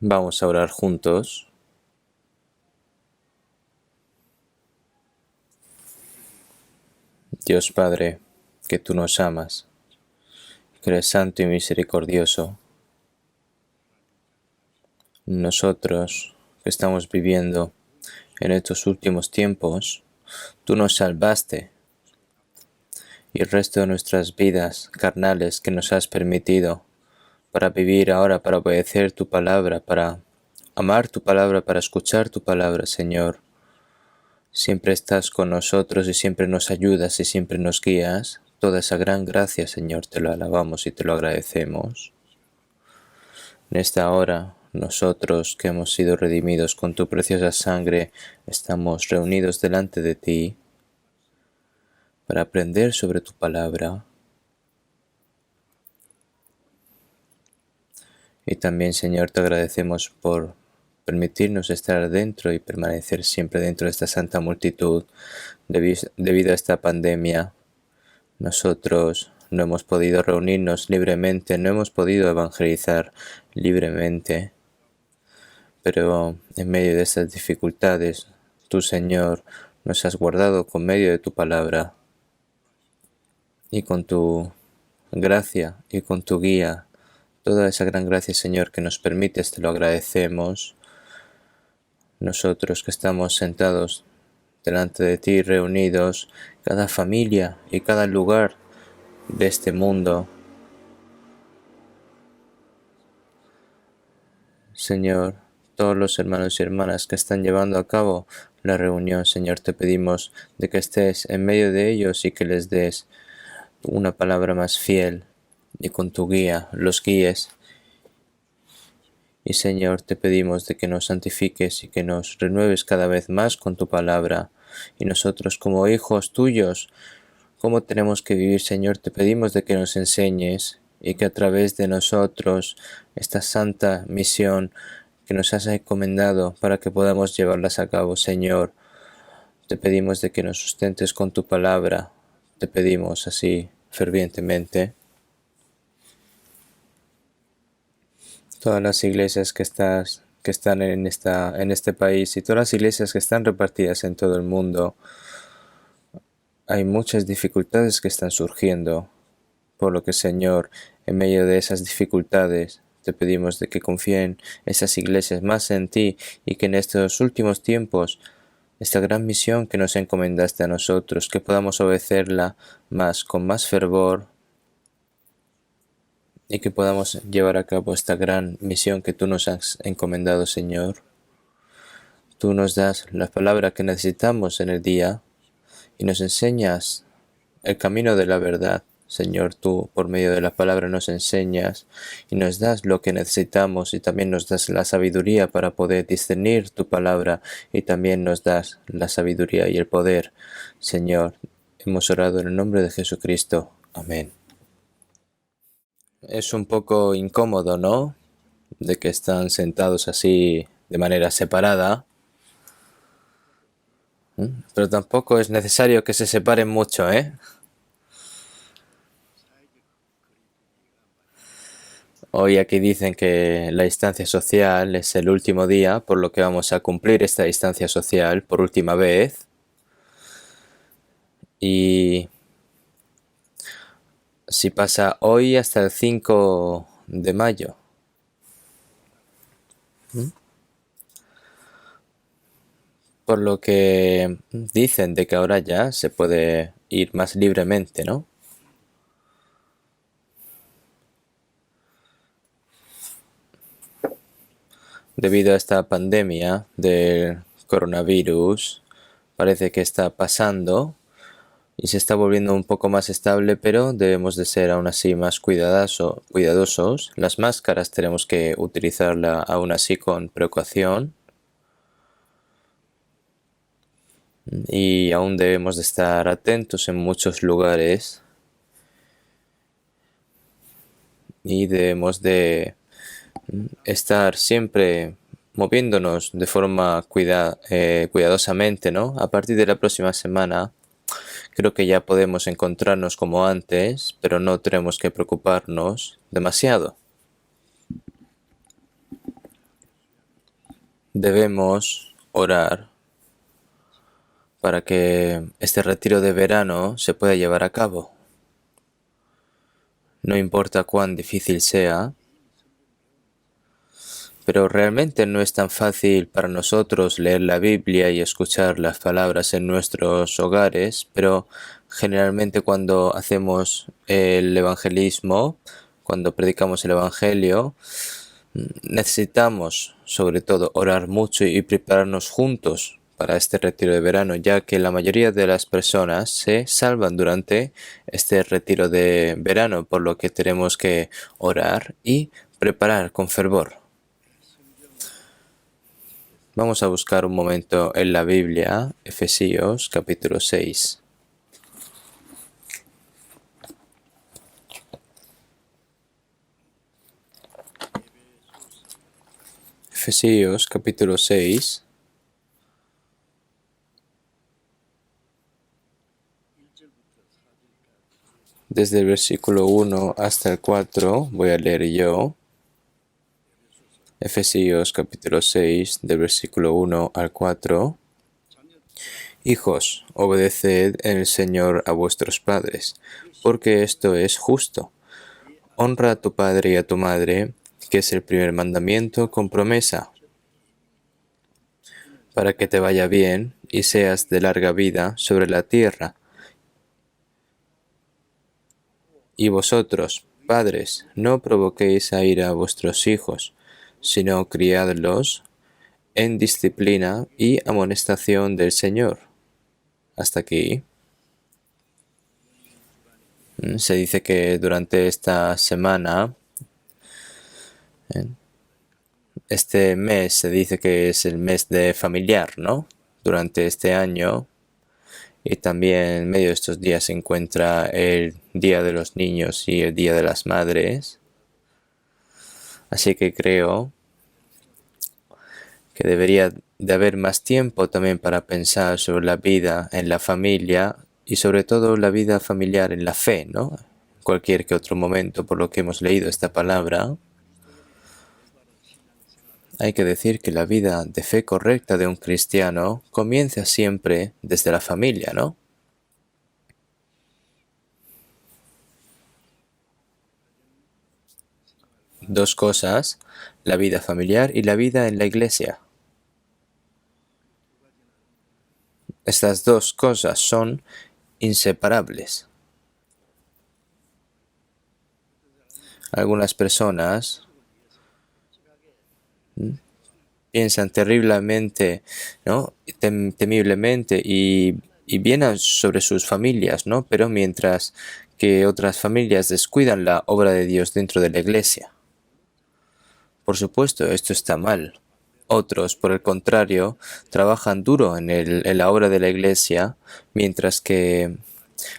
Vamos a orar juntos. Dios Padre, que tú nos amas, que eres santo y misericordioso. Nosotros que estamos viviendo en estos últimos tiempos, tú nos salvaste y el resto de nuestras vidas carnales que nos has permitido para vivir ahora, para obedecer tu palabra, para amar tu palabra, para escuchar tu palabra, Señor. Siempre estás con nosotros y siempre nos ayudas y siempre nos guías. Toda esa gran gracia, Señor, te lo alabamos y te lo agradecemos. En esta hora, nosotros que hemos sido redimidos con tu preciosa sangre, estamos reunidos delante de ti para aprender sobre tu palabra. Y también, Señor, te agradecemos por permitirnos estar dentro y permanecer siempre dentro de esta santa multitud debido a esta pandemia. Nosotros no hemos podido reunirnos libremente, no hemos podido evangelizar libremente, pero en medio de estas dificultades, tú, Señor, nos has guardado con medio de tu palabra y con tu gracia y con tu guía. Toda esa gran gracia, Señor, que nos permites, te lo agradecemos. Nosotros que estamos sentados delante de ti, reunidos, cada familia y cada lugar de este mundo. Señor, todos los hermanos y hermanas que están llevando a cabo la reunión, Señor, te pedimos de que estés en medio de ellos y que les des una palabra más fiel y con tu guía los guíes. Y Señor, te pedimos de que nos santifiques y que nos renueves cada vez más con tu palabra. Y nosotros como hijos tuyos, ¿cómo tenemos que vivir, Señor? Te pedimos de que nos enseñes y que a través de nosotros esta santa misión que nos has encomendado para que podamos llevarlas a cabo, Señor. Te pedimos de que nos sustentes con tu palabra. Te pedimos así fervientemente. Todas las iglesias que están en este país y todas las iglesias que están repartidas en todo el mundo, hay muchas dificultades que están surgiendo, por lo que, Señor, en medio de esas dificultades, te pedimos de que confíen esas iglesias más en ti y que en estos últimos tiempos, esta gran misión que nos encomendaste a nosotros, que podamos obedecerla con más fervor y que podamos llevar a cabo esta gran misión que tú nos has encomendado, Señor. Tú nos das la palabra que necesitamos en el día y nos enseñas el camino de la verdad. Señor, tú por medio de la palabra nos enseñas y nos das lo que necesitamos y también nos das la sabiduría para poder discernir tu palabra y también nos das la sabiduría y el poder. Señor, hemos orado en el nombre de Jesucristo. Amén. Es un poco incómodo, ¿no? De que están sentados así de manera separada. Pero tampoco es necesario que se separen mucho, ¿eh? Hoy aquí dicen que la distancia social es el último día, por lo que vamos a cumplir esta distancia social por última vez. Y si pasa hoy hasta el 5 de mayo. Por lo que dicen de que ahora ya se puede ir más libremente, ¿no? Debido a esta pandemia del coronavirus, parece que está pasando y se está volviendo un poco más estable, pero debemos de ser aún así más cuidadosos. Las máscaras tenemos que utilizarla aún así con precaución y aún debemos de estar atentos en muchos lugares y debemos de estar siempre moviéndonos de forma cuidadosamente, ¿no? A partir de la próxima semana creo que ya podemos encontrarnos como antes, pero no tenemos que preocuparnos demasiado. debemos orar para que este retiro de verano se pueda llevar a cabo. No importa cuán difícil sea, pero realmente no es tan fácil para nosotros leer la Biblia y escuchar las palabras en nuestros hogares, pero generalmente cuando hacemos el evangelismo, cuando predicamos el evangelio, necesitamos sobre todo orar mucho y prepararnos juntos para este retiro de verano, ya que la mayoría de las personas se salvan durante este retiro de verano, por lo que tenemos que orar y preparar con fervor. Vamos a buscar un momento en la Biblia, Efesios capítulo 6. Efesios capítulo 6. Desde el versículo 1 hasta el 4 voy a leer yo. Efesios capítulo 6, del versículo 1 al 4. Hijos, obedeced en el Señor a vuestros padres, porque esto es justo. Honra a tu padre y a tu madre, que es el primer mandamiento con promesa, para que te vaya bien y seas de larga vida sobre la tierra. Y vosotros, padres, no provoquéis a ira a vuestros hijos, sino criadlos en disciplina y amonestación del Señor. Hasta aquí. Se dice que durante esta semana, este mes se dice que es el mes de familiar, ¿no? Durante este año. Y también en medio de estos días se encuentra el Día de los Niños y el Día de las Madres. Así que creo que debería de haber más tiempo también para pensar sobre la vida en la familia y sobre todo la vida familiar en la fe, ¿no? Cualquier que otro momento, por lo que hemos leído esta palabra, hay que decir que la vida de fe correcta de un cristiano comienza siempre desde la familia, ¿no? Dos cosas, la vida familiar y la vida en la iglesia. Estas dos cosas son inseparables. Algunas personas piensan terriblemente, ¿no? Temiblemente y bien sobre sus familias, ¿no? Pero mientras que otras familias descuidan la obra de Dios dentro de la iglesia. Por supuesto, esto está mal. Otros, por el contrario, trabajan duro en la obra de la iglesia, mientras que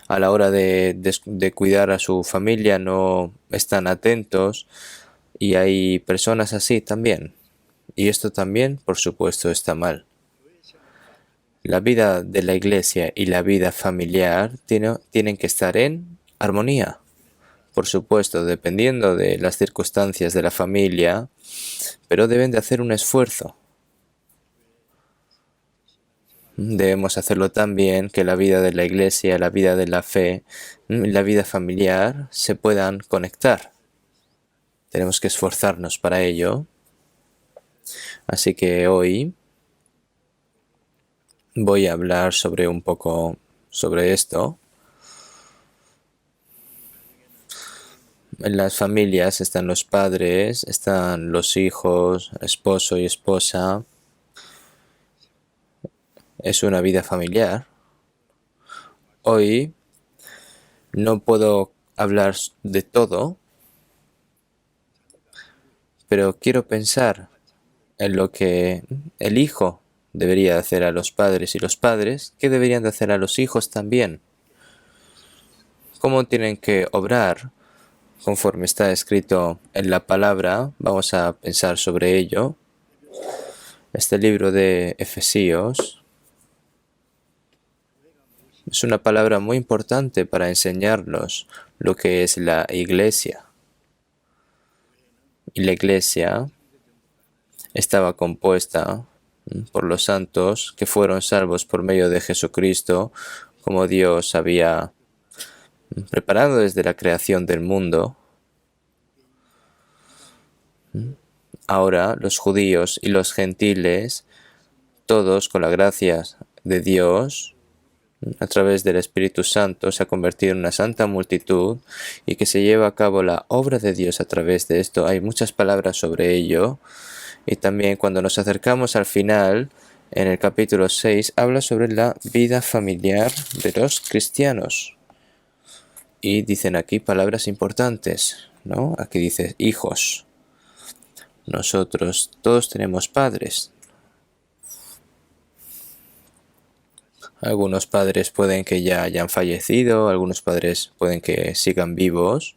a la hora de cuidar a su familia no están atentos, y hay personas así también. Y esto también, por supuesto, está mal. La vida de la iglesia y la vida familiar tienen que estar en armonía. Por supuesto, dependiendo de las circunstancias de la familia, pero deben de hacer un esfuerzo. Debemos hacerlo también que la vida de la iglesia, la vida de la fe, la vida familiar se puedan conectar. Tenemos que esforzarnos para ello. Así que hoy voy a hablar sobre un poco sobre esto. En las familias están los padres, están los hijos, esposo y esposa. Es una vida familiar. Hoy no puedo hablar de todo, pero quiero pensar en lo que el hijo debería hacer a los padres y los padres, ¿qué deberían de hacer a los hijos también? ¿Cómo tienen que obrar conforme está escrito en la palabra? Vamos a pensar sobre ello. Este libro de Efesios es una palabra muy importante para enseñarnos lo que es la iglesia. Y la iglesia estaba compuesta por los santos que fueron salvos por medio de Jesucristo, como Dios había preparado desde la creación del mundo. Ahora los judíos y los gentiles, todos con la gracia de Dios, a través del Espíritu Santo, se ha convertido en una santa multitud y que se lleva a cabo la obra de Dios a través de esto. Hay muchas palabras sobre ello. Y también cuando nos acercamos al final, en el capítulo 6, habla sobre la vida familiar de los cristianos. Y dicen aquí palabras importantes, ¿no? Aquí dice hijos. Nosotros todos tenemos padres. Algunos padres pueden que ya hayan fallecido, algunos padres pueden que sigan vivos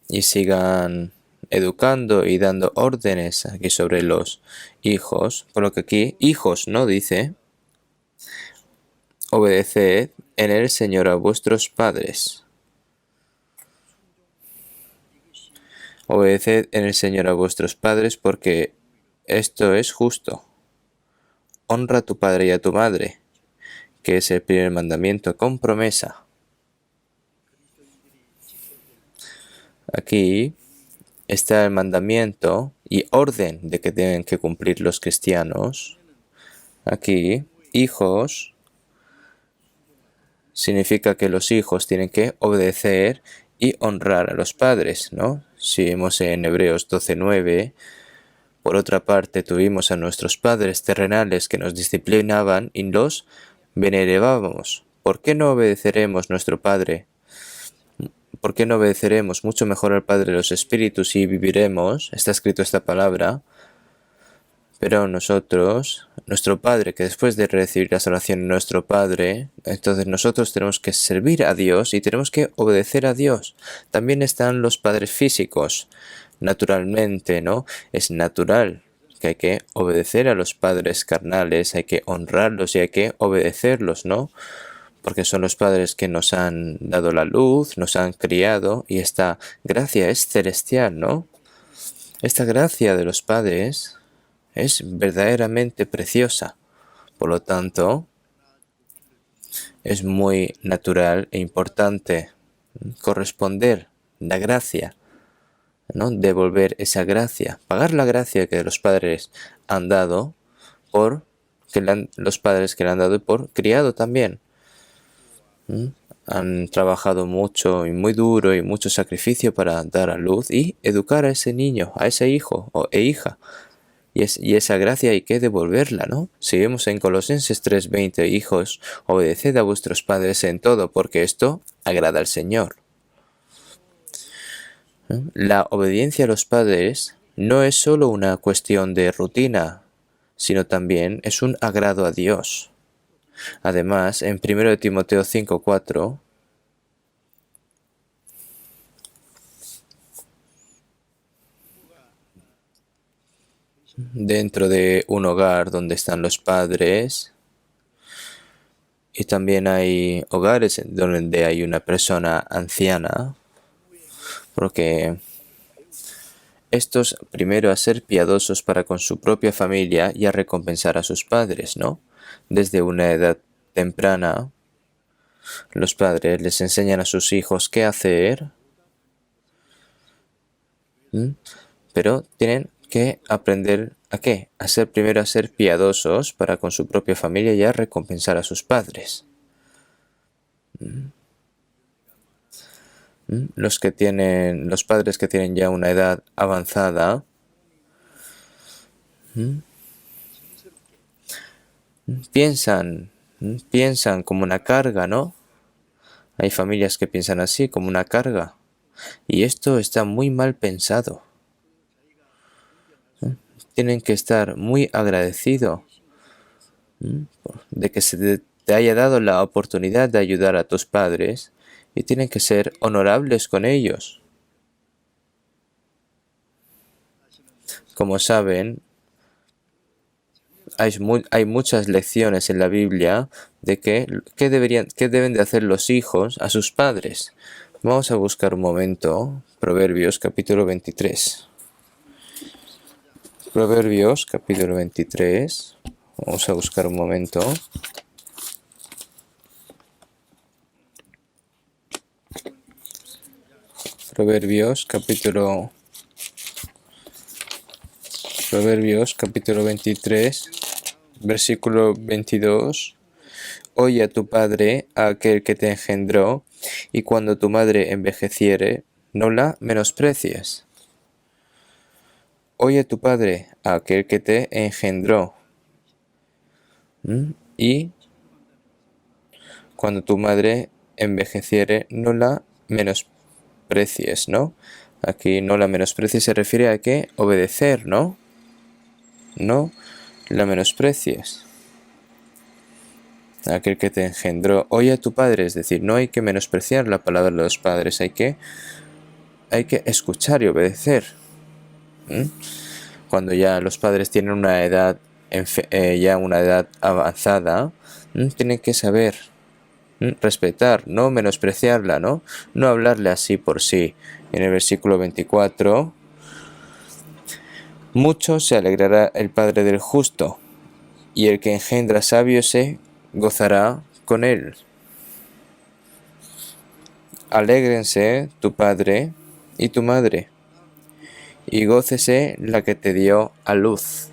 y sigan educando y dando órdenes aquí sobre los hijos. Por lo que aquí, hijos, ¿no? Dice, obedeced en el Señor a vuestros padres. Obedeced en el Señor a vuestros padres porque esto es justo. Honra a tu padre y a tu madre, que es el primer mandamiento con promesa. Aquí está el mandamiento y orden de que deben que cumplir los cristianos. Aquí, hijos, significa que los hijos tienen que obedecer y honrar a los padres, ¿no? Si vemos en Hebreos 12:9, por otra parte tuvimos a nuestros padres terrenales que nos disciplinaban y los venerábamos. ¿Por qué no obedeceremos nuestro Padre? ¿Por qué no obedeceremos mucho mejor al Padre de los Espíritus y viviremos? Está escrito esta palabra. Pero nosotros, nuestro Padre, que después de recibir la salvación, nuestro Padre, entonces nosotros tenemos que servir a Dios y tenemos que obedecer a Dios. También están los padres físicos. Naturalmente, ¿no? Es natural que hay que obedecer a los padres carnales, hay que honrarlos y hay que obedecerlos, ¿no? Porque son los padres que nos han dado la luz, nos han criado y esta gracia es celestial, ¿no? Esta gracia de los padres es verdaderamente preciosa. Por lo tanto, es muy natural e importante corresponder la gracia, ¿no? Devolver esa gracia, pagar la gracia que los padres han dado por los padres que le han dado y por criado también. Han trabajado mucho y muy duro y mucho sacrificio para dar a luz y educar a ese niño, a ese hijo e hija. Y esa gracia hay que devolverla, ¿no? Si vemos en Colosenses 3:20, hijos, obedeced a vuestros padres en todo, porque esto agrada al Señor. La obediencia a los padres no es solo una cuestión de rutina, sino también es un agrado a Dios. Además, en 1 Timoteo 5:4, dentro de un hogar donde están los padres, y también hay hogares donde hay una persona anciana, porque estos primero a ser piadosos para con su propia familia y a recompensar a sus padres, ¿no? Desde una edad temprana, los padres les enseñan a sus hijos qué hacer, pero tienen que aprender ¿a qué? Primero a ser piadosos para con su propia familia y a recompensar a sus padres. Los padres que tienen ya una edad avanzada, piensan como una carga, ¿no? Hay familias que piensan así, como una carga. Y esto está muy mal pensado. Tienen que estar muy agradecidos de que se te haya dado la oportunidad de ayudar a tus padres y tienen que ser honorables con ellos. Como saben, hay muchas lecciones en la Biblia de qué deben de hacer los hijos a sus padres. Vamos a buscar un momento Proverbios capítulo 23. Proverbios capítulo 23. Vamos a buscar un momento. Proverbios capítulo 23, versículo 22. Oye a tu padre, a aquel que te engendró, y cuando tu madre envejeciere, no la menosprecies. Oye a tu padre, a aquel que te engendró. Y cuando tu madre envejeciere, no la menosprecies, ¿no? Aquí no la menosprecies se refiere a que obedecer, ¿no? No la menosprecies. Aquel que te engendró. Oye a tu padre, es decir, no hay que menospreciar la palabra de los padres, hay que escuchar y obedecer. Cuando ya los padres tienen una edad, ya una edad avanzada, tienen que saber respetar, no menospreciarla, ¿no? No hablarle así por sí. En el versículo 24, mucho se alegrará el padre del justo, y el que engendra sabio se gozará con él. Alégrense tu padre y tu madre, y gócese la que te dio a luz.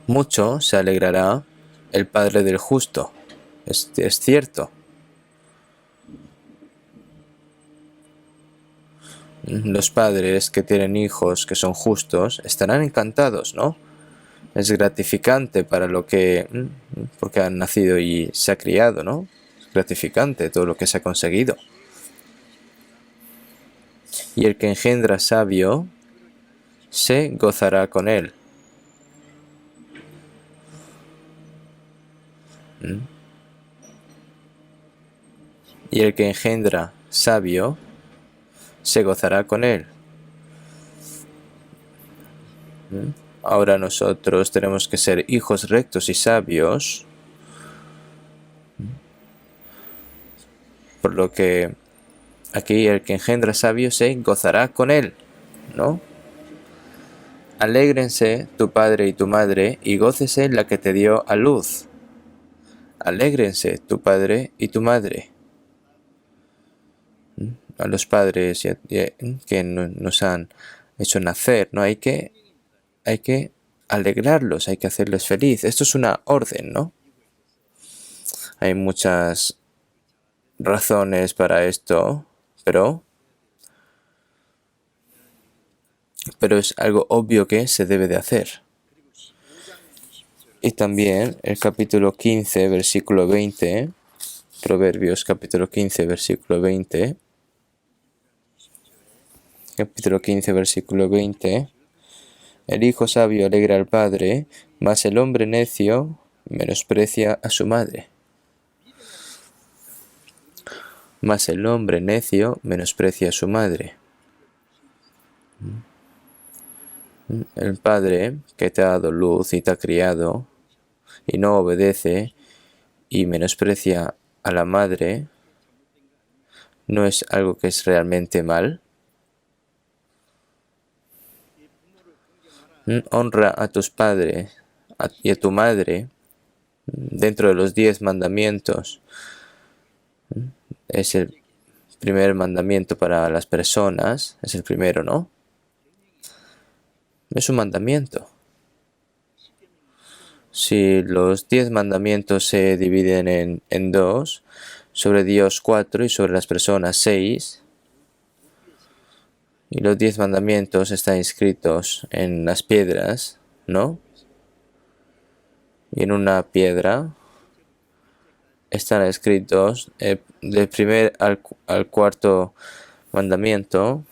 Mucho se alegrará el padre del justo. Es cierto. Los padres que tienen hijos que son justos estarán encantados, ¿no? Es gratificante para lo que, porque han nacido y se ha criado, ¿no? Es gratificante todo lo que se ha conseguido. Y el que engendra sabio se gozará con él. Y el que engendra sabio se gozará con él. Ahora nosotros tenemos que ser hijos rectos y sabios, por lo que aquí el que engendra sabio se gozará con él, ¿no? Alégrense tu padre y tu madre, y gócese la que te dio a luz. Alégrense tu padre y tu madre. A los padres que nos han hecho nacer, ¿no? Hay que alegrarlos, hay que hacerles feliz. Esto es una orden, ¿no? Hay muchas razones para esto, pero es algo obvio que se debe de hacer. Y también el capítulo 15, versículo 20, Proverbios capítulo 15, versículo 20, capítulo 15, versículo 20, el hijo sabio alegra al padre, mas el hombre necio menosprecia a su madre. Mas el hombre necio menosprecia a su madre. El padre que te ha dado luz y te ha criado y no obedece y menosprecia a la madre, ¿no es algo que es realmente mal? Honra a tus padres y a tu madre dentro de los 10 mandamientos. Es el primer mandamiento para las personas, es el primero, ¿no? Es un mandamiento. Si los 10 mandamientos se dividen en dos, sobre Dios 4 y sobre las personas 6, y los 10 mandamientos están escritos en las piedras, ¿no? Y en una piedra están escritos del primer al cuarto mandamiento.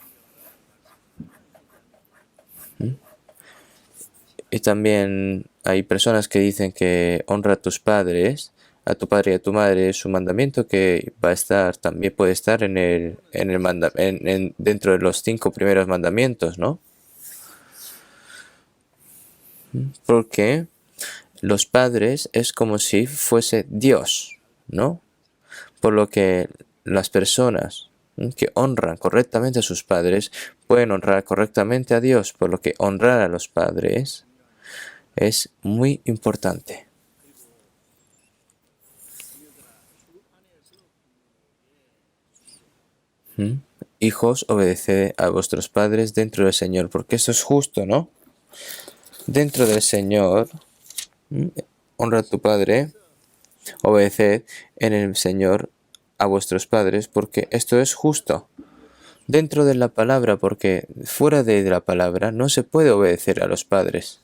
Y también hay personas que dicen que honra a tus padres, a tu padre y a tu madre, es un mandamiento que va a estar, también puede estar dentro de los 5 primeros mandamientos, ¿no? Porque los padres es como si fuese Dios, ¿no? Por lo que las personas que honran correctamente a sus padres pueden honrar correctamente a Dios, por lo que honrar a los padres es muy importante. Hijos, obedeced a vuestros padres dentro del Señor, porque eso es justo, ¿no? Dentro del Señor, honra a tu padre, obedeced en el Señor a vuestros padres, porque esto es justo. Dentro de la palabra, porque fuera de la palabra no se puede obedecer a los padres.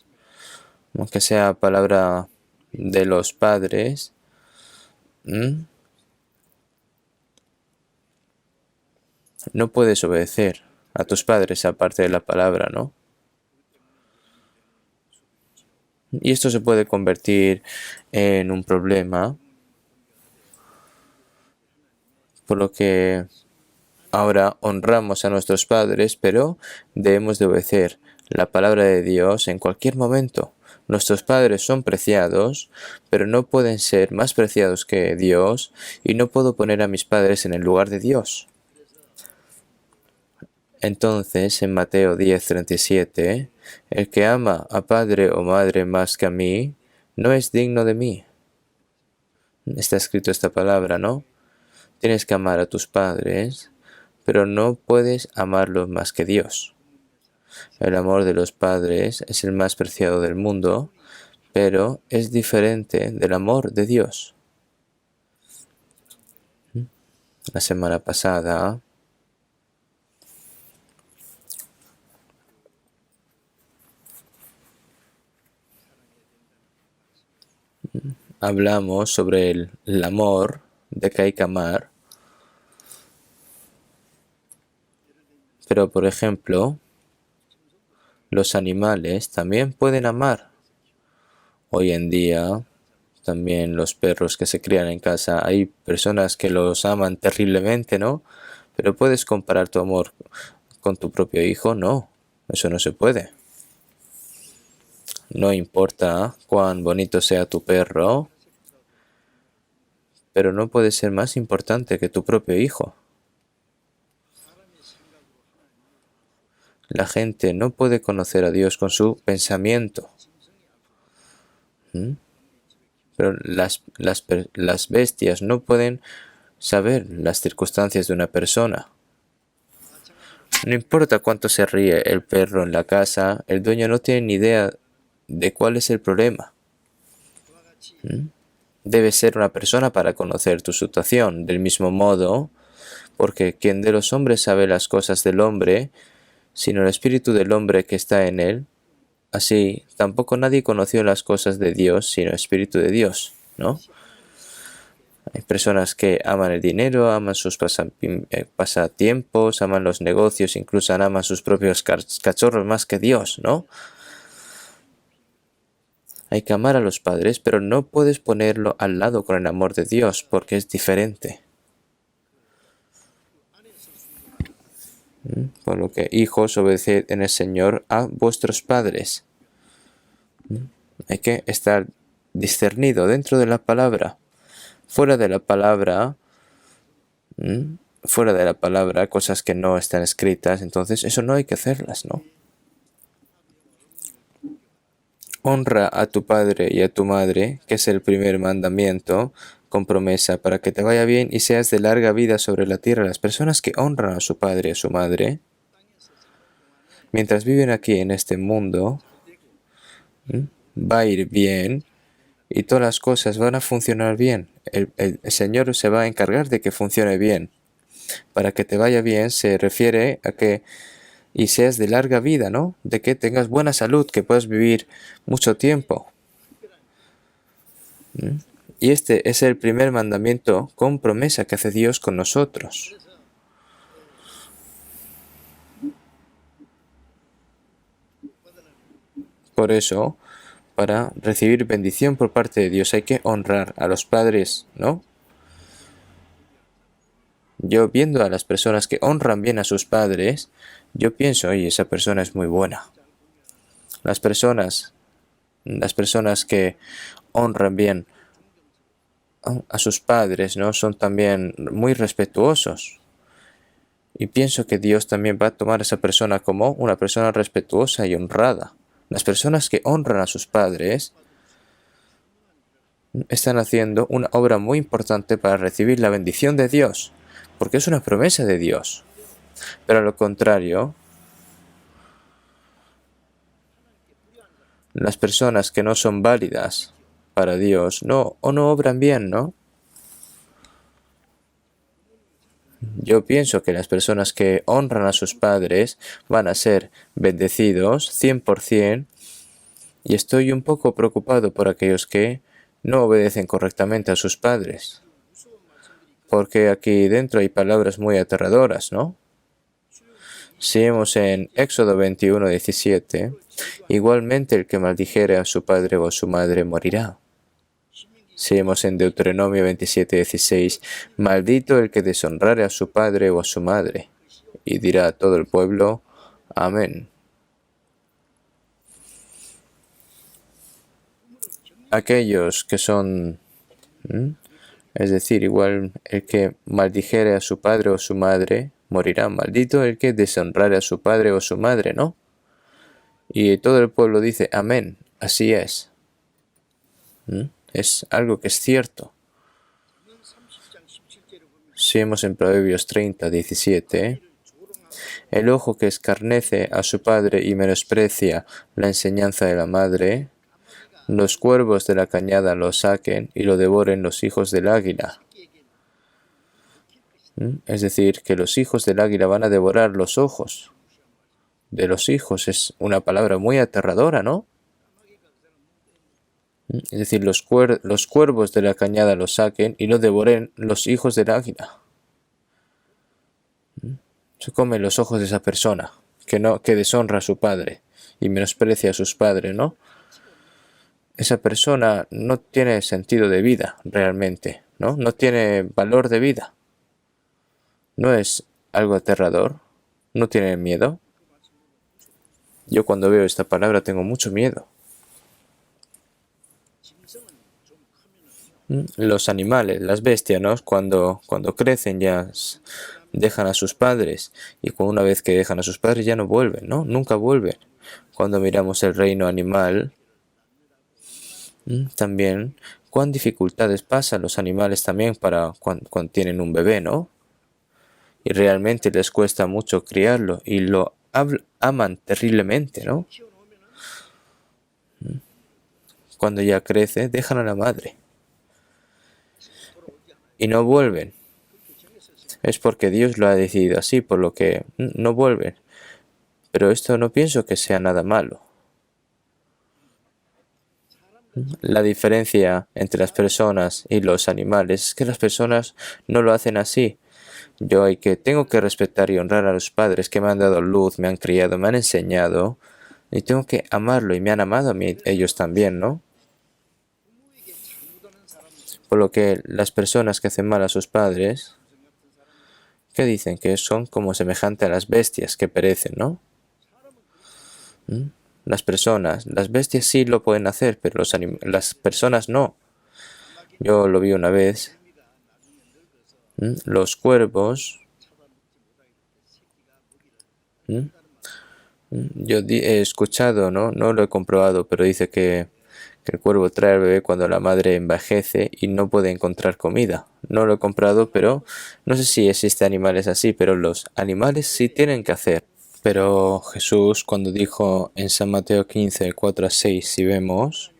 Aunque sea palabra de los padres, no puedes obedecer a tus padres aparte de la palabra, ¿no? Y esto se puede convertir en un problema, por lo que ahora honramos a nuestros padres, pero debemos de obedecer la palabra de Dios en cualquier momento. Nuestros padres son preciados, pero no pueden ser más preciados que Dios, y no puedo poner a mis padres en el lugar de Dios. Entonces, en Mateo 10:37, el que ama a padre o madre más que a mí, no es digno de mí. Está escrito esta palabra, ¿no? Tienes que amar a tus padres, pero no puedes amarlos más que Dios. El amor de los padres es el más preciado del mundo, pero es diferente del amor de Dios. La semana pasada hablamos sobre el amor, de que hay que amar. Pero, por ejemplo, los animales también pueden amar. Hoy en día, también los perros que se crían en casa, hay personas que los aman terriblemente, ¿no? Pero ¿puedes comparar tu amor con tu propio hijo? No, eso no se puede. No importa cuán bonito sea tu perro, pero no puede ser más importante que tu propio hijo. La gente no puede conocer a Dios con su pensamiento. Pero las bestias no pueden saber las circunstancias de una persona. No importa cuánto se ríe el perro en la casa, el dueño no tiene ni idea de cuál es el problema. Debe ser una persona para conocer tu situación. Del mismo modo, porque quien de los hombres sabe las cosas del hombre, sino el espíritu del hombre que está en él. Así, tampoco nadie conoció las cosas de Dios, sino el espíritu de Dios, ¿no? Hay personas que aman el dinero, aman sus pasatiempos, aman los negocios, incluso aman sus propios cachorros más que Dios, ¿no? Hay que amar a los padres, pero no puedes ponerlo al lado con el amor de Dios, porque es diferente. Por lo que, hijos, obedeced en el Señor a vuestros padres. Hay que estar discernido dentro de la palabra. Fuera de la palabra, cosas que no están escritas, entonces eso no hay que hacerlas, ¿no? Honra a tu padre y a tu madre, que es el primer mandamiento, con promesa, para que te vaya bien y seas de larga vida sobre la tierra. Las personas que honran a su padre y a su madre, mientras viven aquí en este mundo, va a ir bien y todas las cosas van a funcionar bien. El Señor se va a encargar de que funcione bien. Para que te vaya bien se refiere a que y seas de larga vida, ¿no? De que tengas buena salud, que puedas vivir mucho tiempo. Y este es el primer mandamiento con promesa que hace Dios con nosotros. Por eso, para recibir bendición por parte de Dios hay que honrar a los padres, ¿no? Yo viendo a las personas que honran bien a sus padres, yo pienso, oye, esa persona es muy buena. Las personas que honran bien a sus padres, ¿no? Son también muy respetuosos. Y pienso que Dios también va a tomar a esa persona como una persona respetuosa y honrada. Las personas que honran a sus padres están haciendo una obra muy importante para recibir la bendición de Dios, porque es una promesa de Dios. Pero a lo contrario, las personas que no son válidas para Dios no obran bien, ¿no? Yo pienso que las personas que honran a sus padres van a ser bendecidos 100%, y estoy un poco preocupado por aquellos que no obedecen correctamente a sus padres, porque aquí dentro hay palabras muy aterradoras, ¿no? Si vemos en Éxodo 21:17, igualmente el que maldijere a su padre o a su madre morirá. Si vemos en Deuteronomio 27:16, maldito el que deshonrare a su padre o a su madre. Y dirá a todo el pueblo, amén. Aquellos que son, es decir, igual el que maldijere a su padre o su madre, morirá. Maldito el que deshonrare a su padre o su madre, ¿no? Y todo el pueblo dice, amén, así es. Es algo que es cierto. Si vemos en Proverbios 30:17, el ojo que escarnece a su padre y menosprecia la enseñanza de la madre, los cuervos de la cañada lo saquen y lo devoren los hijos del águila. Es decir, que los hijos del águila van a devorar los ojos de los hijos. Es una palabra muy aterradora, ¿no? Es decir, los cuervos de la cañada lo saquen y lo devoren los hijos del águila. Se comen los ojos de esa persona que deshonra a su padre y menosprecia a sus padres, ¿no? Esa persona no tiene sentido de vida realmente, ¿no? No tiene valor de vida. ¿No es algo aterrador? ¿No tiene miedo? Yo cuando veo esta palabra tengo mucho miedo. Los animales, las bestias, ¿no? Cuando crecen ya dejan a sus padres, y una vez que dejan a sus padres ya no vuelven, ¿no? Nunca vuelven. Cuando miramos el reino animal, también cuán dificultades pasan los animales también para cuando tienen un bebé, ¿no? Y realmente les cuesta mucho criarlo y lo aman terriblemente, ¿no? Cuando ya crece, dejan a la madre y no vuelven. Es porque Dios lo ha decidido así, por lo que no vuelven. Pero esto no pienso que sea nada malo. La diferencia entre las personas y los animales es que las personas no lo hacen así. Tengo que respetar y honrar a los padres que me han dado luz, me han criado, me han enseñado, y tengo que amarlo, y me han amado a mí, ellos también, ¿no? Por lo que las personas que hacen mal a sus padres, ¿qué dicen? Que son como semejantes a las bestias que perecen, ¿no? Las bestias sí lo pueden hacer, pero las personas no. Yo lo vi una vez. Los cuervos. Yo he escuchado, ¿no? No lo he comprobado, pero dice que el cuervo trae al bebé cuando la madre envejece y no puede encontrar comida. No lo he comprado, pero no sé si existen animales así, pero los animales sí tienen que hacer. Pero Jesús, cuando dijo en San Mateo 15, 4-6, si vemos,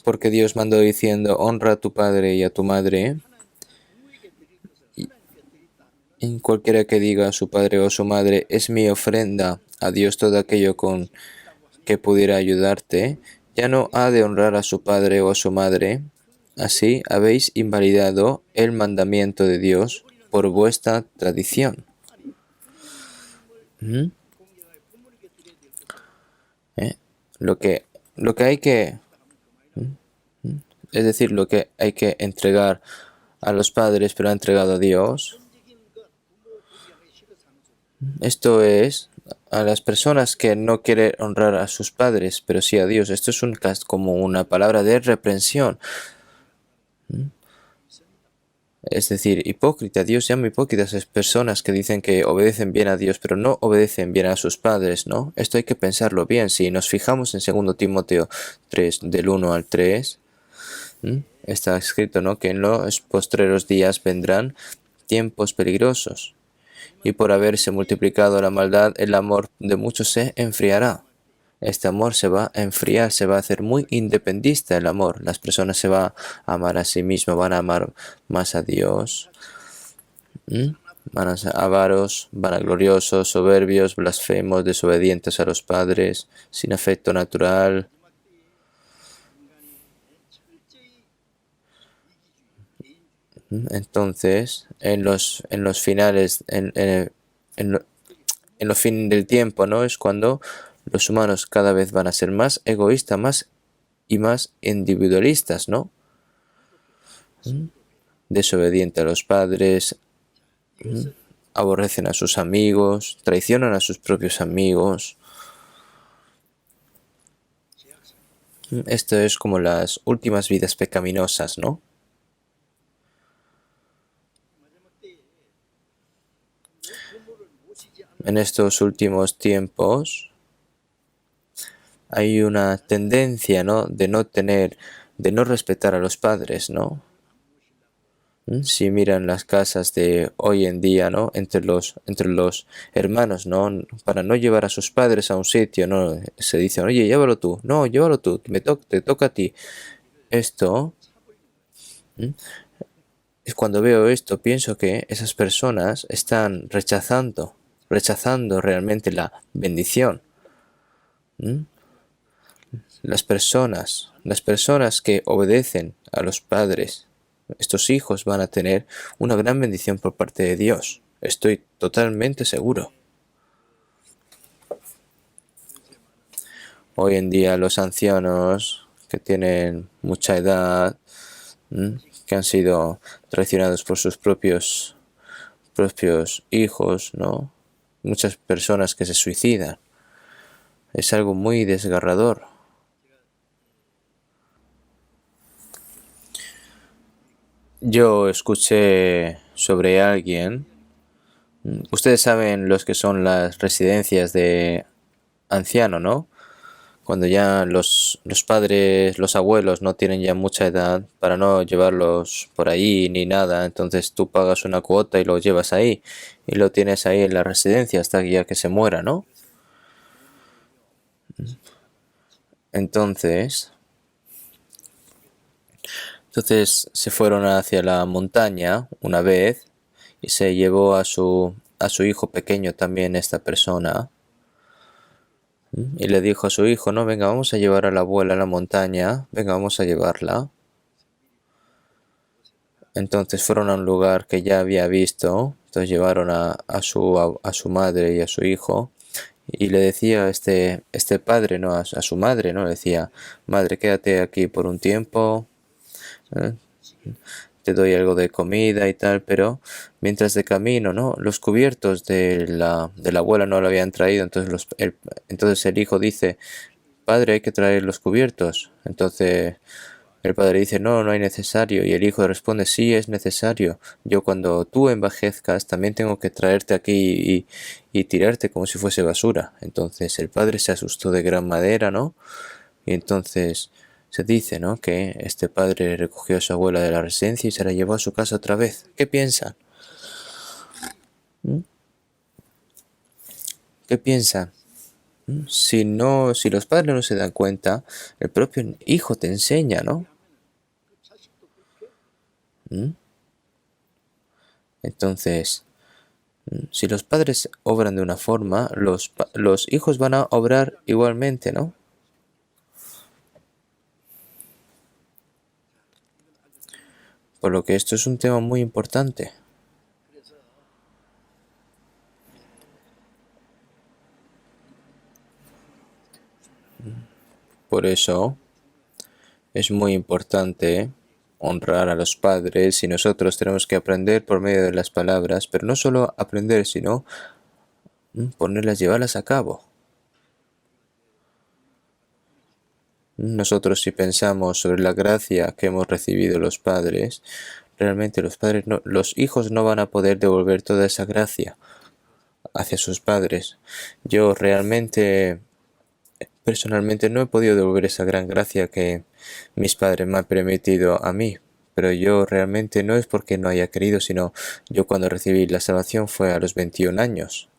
porque Dios mandó diciendo, honra a tu padre y a tu madre, y cualquiera que diga a su padre o su madre, es mi ofrenda a Dios todo aquello con que pudiera ayudarte, ya no ha de honrar a su padre o a su madre. Así habéis invalidado el mandamiento de Dios por vuestra tradición. Lo que hay que, es decir, lo que hay que entregar a los padres, pero ha entregado a Dios. Esto es a las personas que no quieren honrar a sus padres, pero sí a Dios. Esto es como una palabra de reprensión. Es decir, hipócrita. Dios llama hipócritas a esas personas que dicen que obedecen bien a Dios, pero no obedecen bien a sus padres, ¿no? Esto hay que pensarlo bien. Si nos fijamos en 2 Timoteo 3, del 1 al 3, está escrito, ¿no?, que en los postreros días vendrán tiempos peligrosos, y por haberse multiplicado la maldad, el amor de muchos se enfriará. Este amor se va a enfriar, se va a hacer muy independista el amor. Las personas se van a amar a sí mismas, van a amar más a Dios. Van a ser avaros, vanagloriosos, soberbios, blasfemos, desobedientes a los padres, sin afecto natural. Entonces, en los finales, en los fin del tiempo, ¿no?, es cuando los humanos cada vez van a ser más egoístas, más y más individualistas, ¿no? Desobedientes a los padres, aborrecen a sus amigos, traicionan a sus propios amigos. Esto es como las últimas vidas pecaminosas, ¿no? En estos últimos tiempos hay una tendencia, ¿no?, de no respetar a los padres, ¿no? Si miran las casas de hoy en día, ¿no?, entre los hermanos, ¿no?, para no llevar a sus padres a un sitio, ¿no?, se dicen, oye, llévalo tú, no, llévalo tú, te toca a ti. Esto, es cuando veo esto, pienso que esas personas están rechazando realmente la bendición. Las personas que obedecen a los padres, estos hijos van a tener una gran bendición por parte de Dios. Estoy totalmente seguro. Hoy en día los ancianos que tienen mucha edad, que han sido traicionados por sus propios hijos, ¿no? Muchas personas que se suicidan. Es algo muy desgarrador. Yo escuché sobre alguien. Ustedes saben los que son las residencias de anciano, ¿no? Cuando ya los padres, los abuelos no tienen ya mucha edad para no llevarlos por ahí ni nada, entonces tú pagas una cuota y lo llevas ahí y lo tienes ahí en la residencia hasta ya que se muera, ¿no? Entonces se fueron hacia la montaña una vez y se llevó a su hijo pequeño también esta persona. Y le dijo a su hijo, no, venga, vamos a llevar a la abuela a la montaña, venga, vamos a llevarla. Entonces fueron a un lugar que ya había visto, entonces llevaron a su madre y a su hijo, y le decía este padre, ¿no?, a su madre, ¿no?, le decía, madre, quédate aquí por un tiempo, ¿eh? Te doy algo de comida y tal, pero mientras de camino, ¿no?, los cubiertos de la abuela no lo habían traído, entonces el hijo dice, padre, hay que traer los cubiertos. Entonces el padre dice, no, no hay necesario. Y el hijo responde, sí, es necesario. Yo cuando tú envejezcas también tengo que traerte aquí y tirarte como si fuese basura. Entonces el padre se asustó de gran manera, ¿no? Y entonces se dice, ¿no?, que este padre recogió a su abuela de la residencia y se la llevó a su casa otra vez. ¿Qué piensan? ¿Qué piensan? Si los padres no se dan cuenta, el propio hijo te enseña, ¿no? Entonces, si los padres obran de una forma, los hijos van a obrar igualmente, ¿no? Por lo que esto es un tema muy importante. Por eso es muy importante honrar a los padres y nosotros tenemos que aprender por medio de las palabras, pero no solo aprender, sino ponerlas, llevarlas a cabo. Nosotros, si pensamos sobre la gracia que hemos recibido los padres, realmente los hijos no van a poder devolver toda esa gracia hacia sus padres. Yo realmente, personalmente, no he podido devolver esa gran gracia que mis padres me han permitido a mí. Pero yo realmente no es porque no haya querido, sino yo cuando recibí la salvación fue a los 21 años.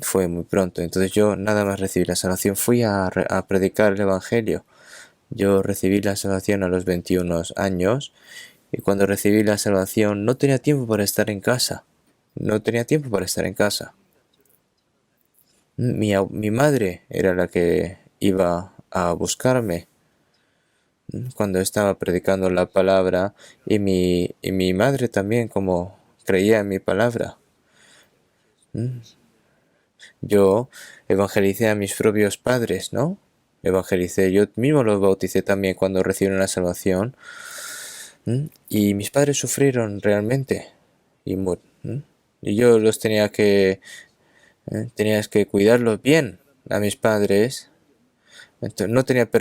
Fue muy pronto. Entonces yo nada más recibí la salvación, fui a predicar el Evangelio. Yo recibí la salvación a los 21 años y cuando recibí la salvación no tenía tiempo para estar en casa. No tenía tiempo para estar en casa. Mi madre era la que iba a buscarme cuando estaba predicando la palabra y mi madre también como creía en mi palabra. Yo evangelicé a mis propios padres, ¿no? Evangelicé, yo mismo los bauticé también cuando recibieron la salvación. Y mis padres sufrieron realmente. Y, y yo los tenías que cuidarlos bien a mis padres. Pero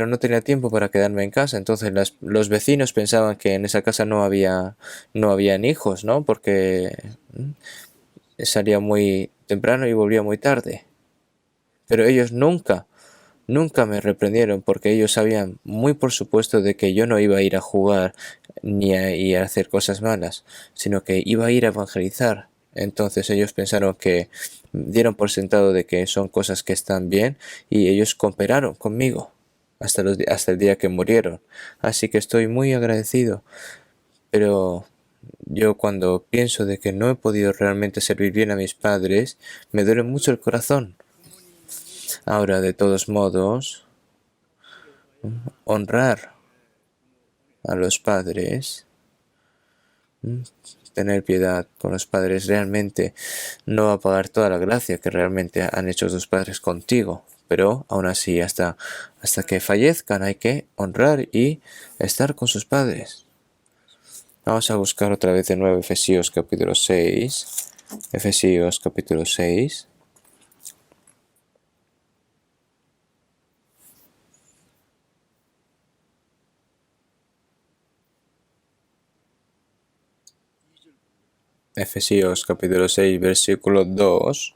no tenía tiempo para quedarme en casa. Entonces los vecinos pensaban que en esa casa no habían hijos, ¿no? Porque salía muy temprano y volvía muy tarde. Pero ellos nunca me reprendieron porque ellos sabían muy por supuesto de que yo no iba a ir a jugar ni a ir a hacer cosas malas, sino que iba a ir a evangelizar. Entonces ellos pensaron que dieron por sentado de que son cosas que están bien y ellos cooperaron conmigo hasta el día que murieron. Así que estoy muy agradecido. Pero yo cuando pienso de que no he podido realmente servir bien a mis padres, me duele mucho el corazón. Ahora, de todos modos, honrar a los padres, tener piedad con los padres, realmente no va a pagar toda la gracia que realmente han hecho tus padres contigo. Pero aún así, hasta que fallezcan, hay que honrar y estar con sus padres. Vamos a buscar otra vez de nuevo Efesios capítulo 6. Efesios capítulo 6. Efesios capítulo 6, versículo 2.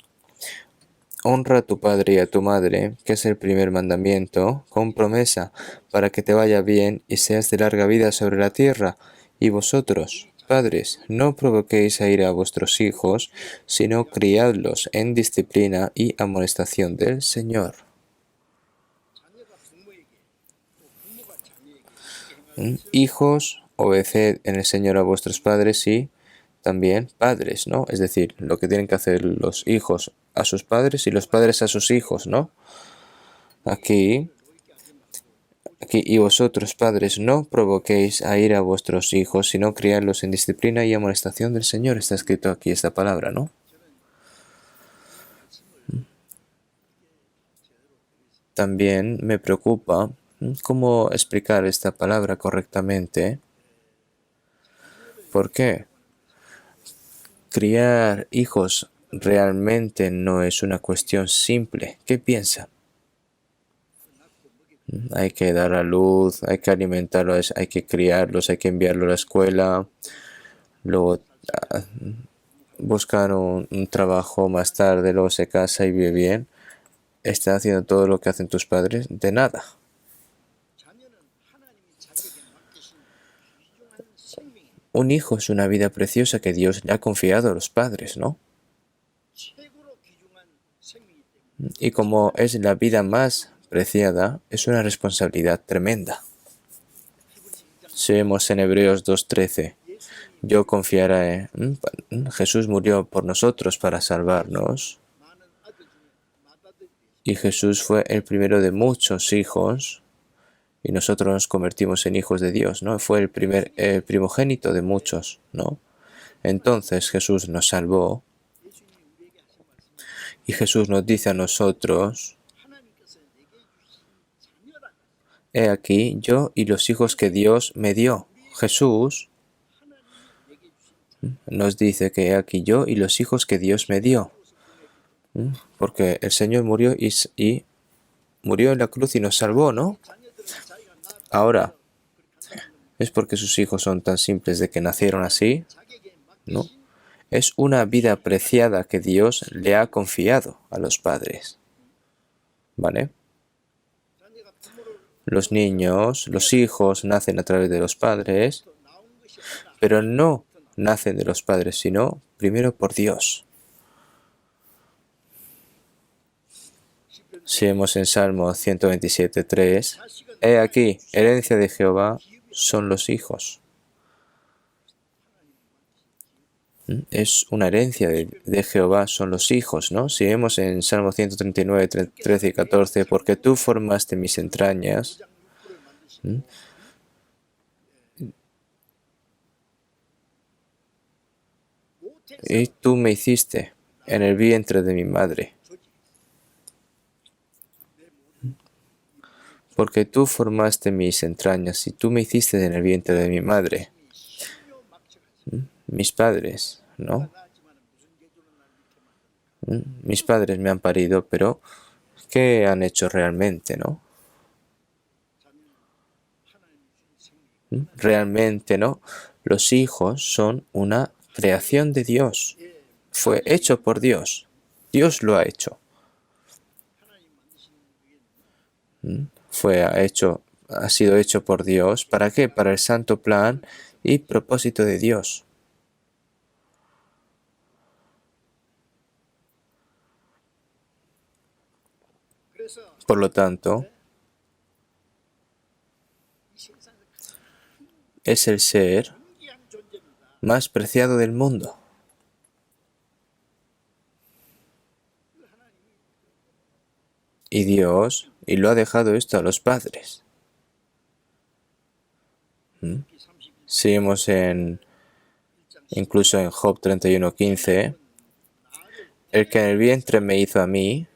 Honra a tu padre y a tu madre, que es el primer mandamiento, con promesa, para que te vaya bien y seas de larga vida sobre la tierra. Y vosotros, padres, no provoquéis a ira a vuestros hijos, sino criadlos en disciplina y amonestación del Señor. Hijos, obedeced en el Señor a vuestros padres y también padres, ¿no? Es decir, lo que tienen que hacer los hijos a sus padres y los padres a sus hijos, ¿no? Aquí, y vosotros, padres, no provoquéis a ira a vuestros hijos, sino criadlos en disciplina y amonestación del Señor. Está escrito aquí esta palabra, ¿no? También me preocupa cómo explicar esta palabra correctamente. ¿Por qué? Criar hijos realmente no es una cuestión simple. ¿Qué piensa? Hay que dar a luz, hay que alimentarlos, hay que criarlos, hay que enviarlos a la escuela, luego buscar un trabajo más tarde, luego se casa y vive bien. ¿Estás haciendo todo lo que hacen tus padres? De nada. Un hijo es una vida preciosa que Dios le ha confiado a los padres, ¿no? Y como es la vida más preciada, es una responsabilidad tremenda. Si vemos en Hebreos 2:13, yo confiaré, Jesús murió por nosotros para salvarnos. Y Jesús fue el primero de muchos hijos y nosotros nos convertimos en hijos de Dios, ¿no? Fue el primogénito de muchos, ¿no? Entonces Jesús nos salvó y Jesús nos dice a nosotros, he aquí yo y los hijos que Dios me dio. Jesús nos dice que he aquí yo y los hijos que Dios me dio. Porque el Señor murió y murió en la cruz y nos salvó, ¿no? Ahora, ¿Es porque sus hijos son tan simples de que nacieron así? No. Es una vida apreciada que Dios le ha confiado a los padres. ¿Vale? Los niños, los hijos nacen a través de los padres, pero no nacen de los padres, sino primero por Dios. Si vemos en Salmo 127:3, he aquí, herencia de Jehová son los hijos. Es una herencia de Jehová son los hijos, ¿no? Si vemos en Salmo 139, 13 y 14, porque tú formaste mis entrañas, y tú me hiciste en el vientre de mi madre. Porque tú formaste mis entrañas y tú me hiciste en el vientre de mi madre. Mis padres, ¿no? Mis padres me han parido, pero ¿qué han hecho realmente, no? Realmente, ¿no? Los hijos son una creación de Dios. Fue hecho por Dios. Dios lo ha hecho. Ha sido hecho por Dios. ¿Para qué? Para el santo plan y propósito de Dios. Por lo tanto, es el ser más preciado del mundo. Y Dios, y lo ha dejado esto a los padres. Seguimos incluso en Job 31:15, el que en el vientre me hizo a mí,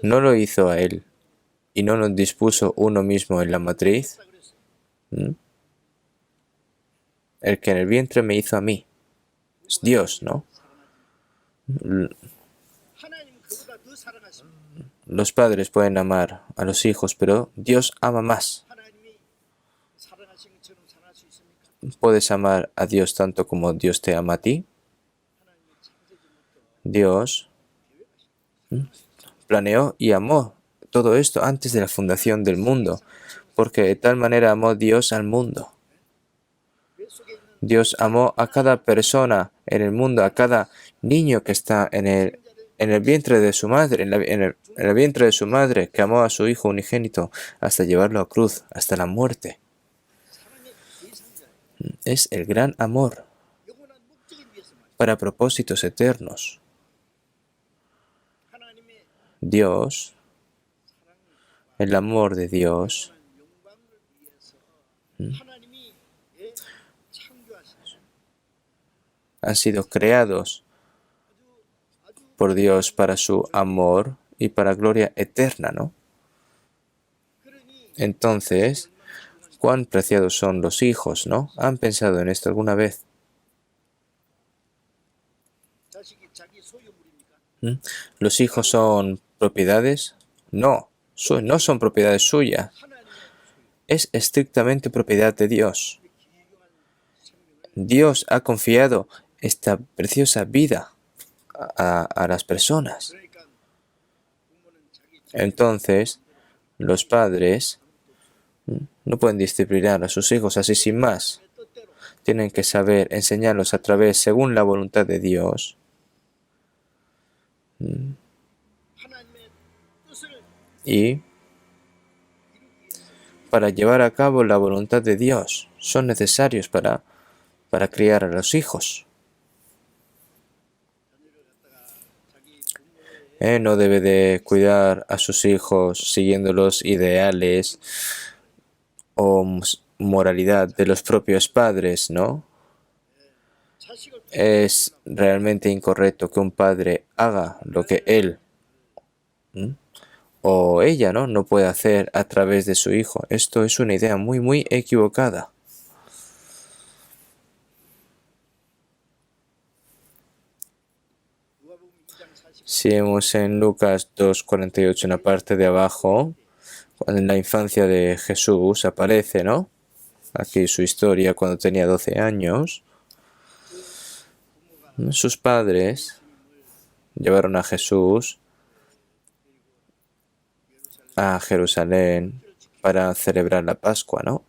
no lo hizo a él, y no nos dispuso uno mismo en la matriz. El que en el vientre me hizo a mí. Es Dios, ¿no? Los padres pueden amar a los hijos, pero Dios ama más. ¿Puedes amar a Dios tanto como Dios te ama a ti? Dios planeó y amó todo esto antes de la fundación del mundo, porque de tal manera amó Dios al mundo. Dios amó a cada persona en el mundo, a cada niño que está en el vientre de su madre, en el vientre de su madre, que amó a su hijo unigénito hasta llevarlo a cruz, hasta la muerte. Es el gran amor para propósitos eternos. Dios, el amor de Dios, han sido creados por Dios para su amor y para gloria eterna, ¿no? Entonces, cuán preciados son los hijos, ¿no? ¿Han pensado en esto alguna vez? ¿Los hijos son propiedades? No, no son propiedades suyas. Es estrictamente propiedad de Dios. Dios ha confiado esta preciosa vida a las personas. Entonces, los padres no pueden disciplinar a sus hijos así sin más. Tienen que saber enseñarlos a través, según la voluntad de Dios. Y para llevar a cabo la voluntad de Dios son necesarios para criar a los hijos. No debe de cuidar a sus hijos siguiendo los ideales o moralidad de los propios padres, ¿no? Es realmente incorrecto que un padre haga lo que él o ella, no puede hacer a través de su hijo. Esto es una idea muy, muy equivocada. Si vemos en Lucas 2:48 en la parte de abajo, En la infancia de Jesús aparece, ¿no? Aquí su historia cuando tenía 12 años. Sus padres llevaron a Jesús a Jerusalén para celebrar la Pascua, ¿no?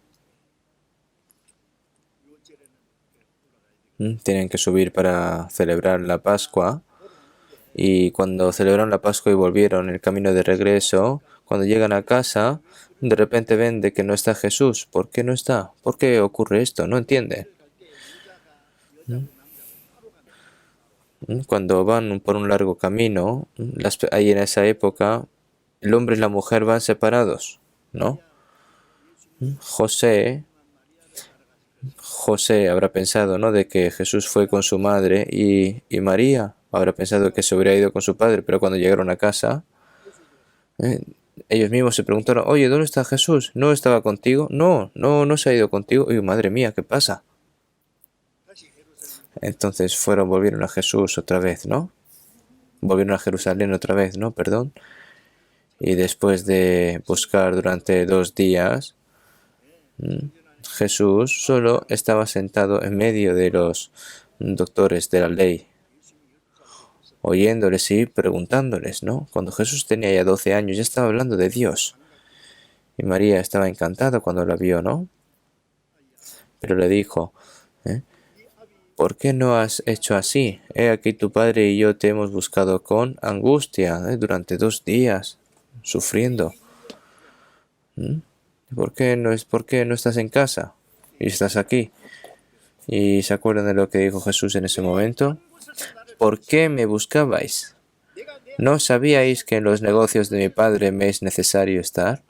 Tienen que subir para celebrar la Pascua. Y cuando celebraron la Pascua y volvieron el camino de regreso, cuando llegan a casa, de repente ven de que no está Jesús. ¿Por qué no está? ¿Por qué ocurre esto? No entiende. Cuando van por un largo camino, ahí en esa época, el hombre y la mujer van separados, ¿no? José habrá pensado, ¿no?, de que Jesús fue con su madre y María habrá pensado que se hubiera ido con su padre, pero cuando llegaron a casa, eh, ellos mismos se preguntaron, oye, ¿dónde está Jesús? ¿No estaba contigo? No se ha ido contigo. Y madre mía, ¿qué pasa? Entonces volvieron a Jesús otra vez, ¿no? Volvieron a Jerusalén otra vez, ¿no? Perdón. Y después de buscar durante 2 días, Jesús solo estaba sentado en medio de los doctores de la ley, oyéndoles y preguntándoles, ¿no? Cuando Jesús tenía ya 12 años, ya estaba hablando de Dios. Y María estaba encantada cuando la vio, ¿no? Pero le dijo, ¿por qué no has hecho así? He aquí tu padre y yo te hemos buscado con angustia durante 2 días, sufriendo. ¿Por qué no estás en casa y estás aquí? ¿Y se acuerdan de lo que dijo Jesús en ese momento? ¿Por qué me buscabais? ¿No sabíais que en los negocios de mi padre me es necesario estar?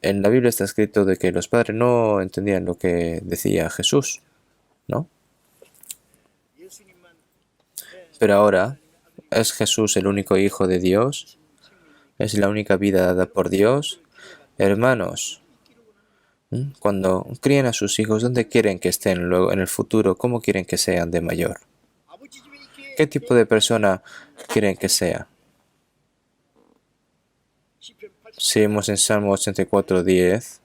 En la Biblia está escrito de que los padres no entendían lo que decía Jesús, ¿no? Pero ahora, ¿es Jesús el único hijo de Dios? ¿Es la única vida dada por Dios? Hermanos, cuando crían a sus hijos, ¿dónde quieren que estén luego en el futuro? ¿Cómo quieren que sean de mayor? ¿Qué tipo de persona quieren que sea? Seguimos en Salmo 84:10.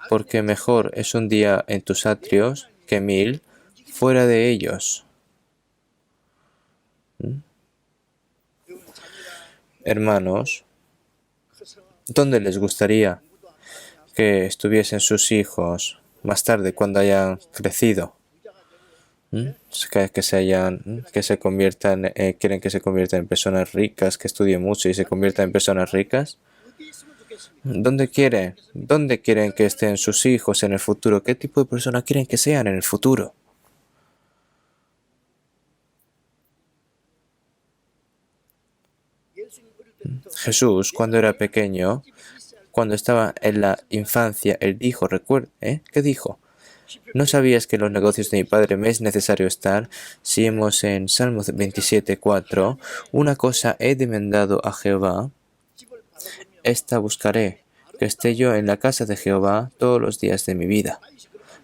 Porque mejor es un día en tus atrios que 1000 fuera de ellos. Hermanos, ¿dónde les gustaría que estuviesen sus hijos más tarde cuando hayan crecido? Que se conviertan, quieren que se conviertan en personas ricas, que estudien mucho y se conviertan en personas ricas. ¿Dónde quieren que estén sus hijos en el futuro? ¿Qué tipo de persona quieren que sean en el futuro? Jesús, cuando era pequeño, cuando estaba en la infancia, él dijo, ¿qué dijo? ¿No sabías que en los negocios de mi padre me es necesario estar? Si hemos en Salmos 27:4, una cosa he demandado a Jehová, esta buscaré, que esté yo en la casa de Jehová todos los días de mi vida,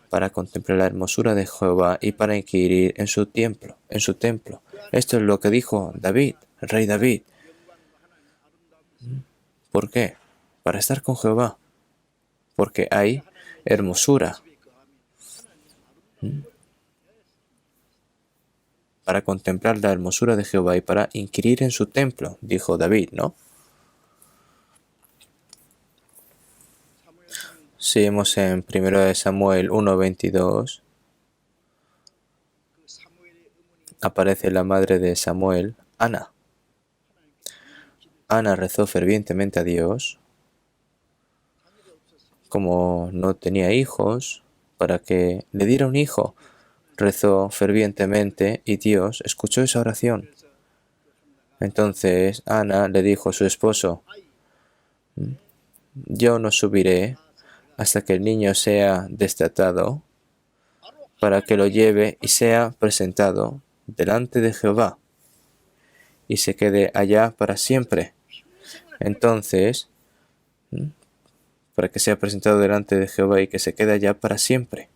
para contemplar la hermosura de Jehová y para inquirir en su templo, Esto es lo que dijo David, el rey David. ¿Por qué? Para estar con Jehová, porque hay hermosura. Para contemplar la hermosura de Jehová y para inquirir en su templo, dijo David, ¿no? Seguimos en 1 Samuel 1:22. Aparece la madre de Samuel, Ana. Ana rezó fervientemente a Dios, como no tenía hijos, para que le diera un hijo. Rezó fervientemente y Dios escuchó esa oración. Entonces Ana le dijo a su esposo, yo no subiré hasta que el niño sea destetado, para que lo lleve y sea presentado delante de Jehová y se quede allá para siempre. Entonces, para que sea presentado delante de Jehová y que se quede allá para siempre.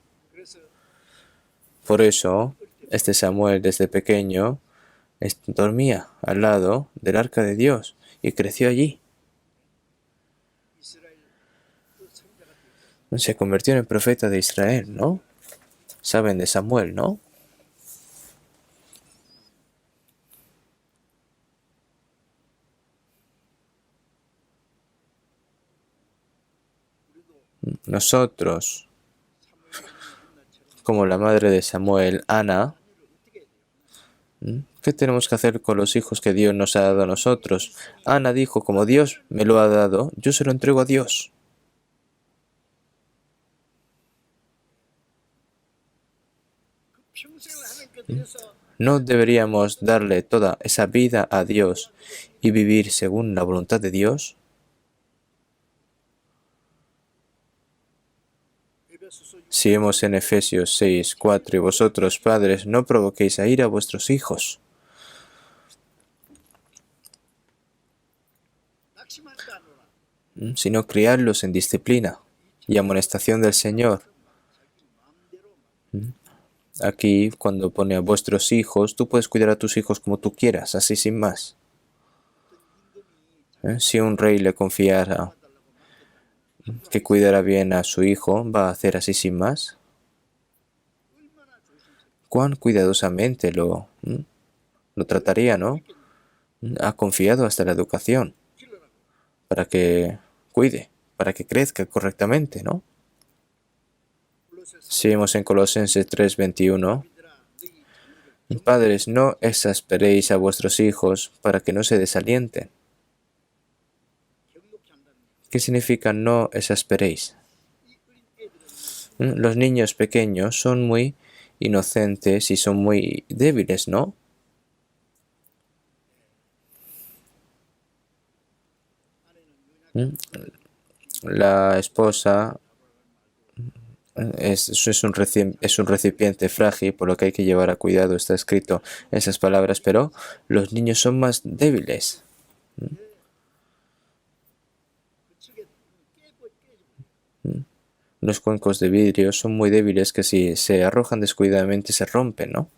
Por eso, este Samuel desde pequeño dormía al lado del arca de Dios y creció allí. Se convirtió en el profeta de Israel, ¿no? Saben de Samuel, ¿no? Nosotros, como la madre de Samuel, Ana, ¿qué tenemos que hacer con los hijos que Dios nos ha dado a nosotros? Ana dijo, como Dios me lo ha dado, yo se lo entrego a Dios. ¿No deberíamos darle toda esa vida a Dios y vivir según la voluntad de Dios? Si vemos en Efesios 6, 4, y vosotros, padres, no provoquéis a ira a vuestros hijos, sino criadlos en disciplina y amonestación del Señor. Aquí, cuando pone a vuestros hijos, tú puedes cuidar a tus hijos como tú quieras, así sin más. Si un rey le confiara que cuidara bien a su hijo, ¿va a hacer así sin más? Cuán cuidadosamente lo trataría, ¿no? Ha confiado hasta la educación para que cuide, para que crezca correctamente, ¿no? Si vemos en Colosenses 3:21, padres, no exasperéis a vuestros hijos para que no se desalienten. ¿Qué significa no exasperéis? Los niños pequeños son muy inocentes y son muy débiles, ¿no? La esposa es un recipiente frágil, por lo que hay que llevar a cuidado, está escrito esas palabras, pero los niños son más débiles. Los cuencos de vidrio son muy débiles que si se arrojan descuidadamente se rompen, ¿no?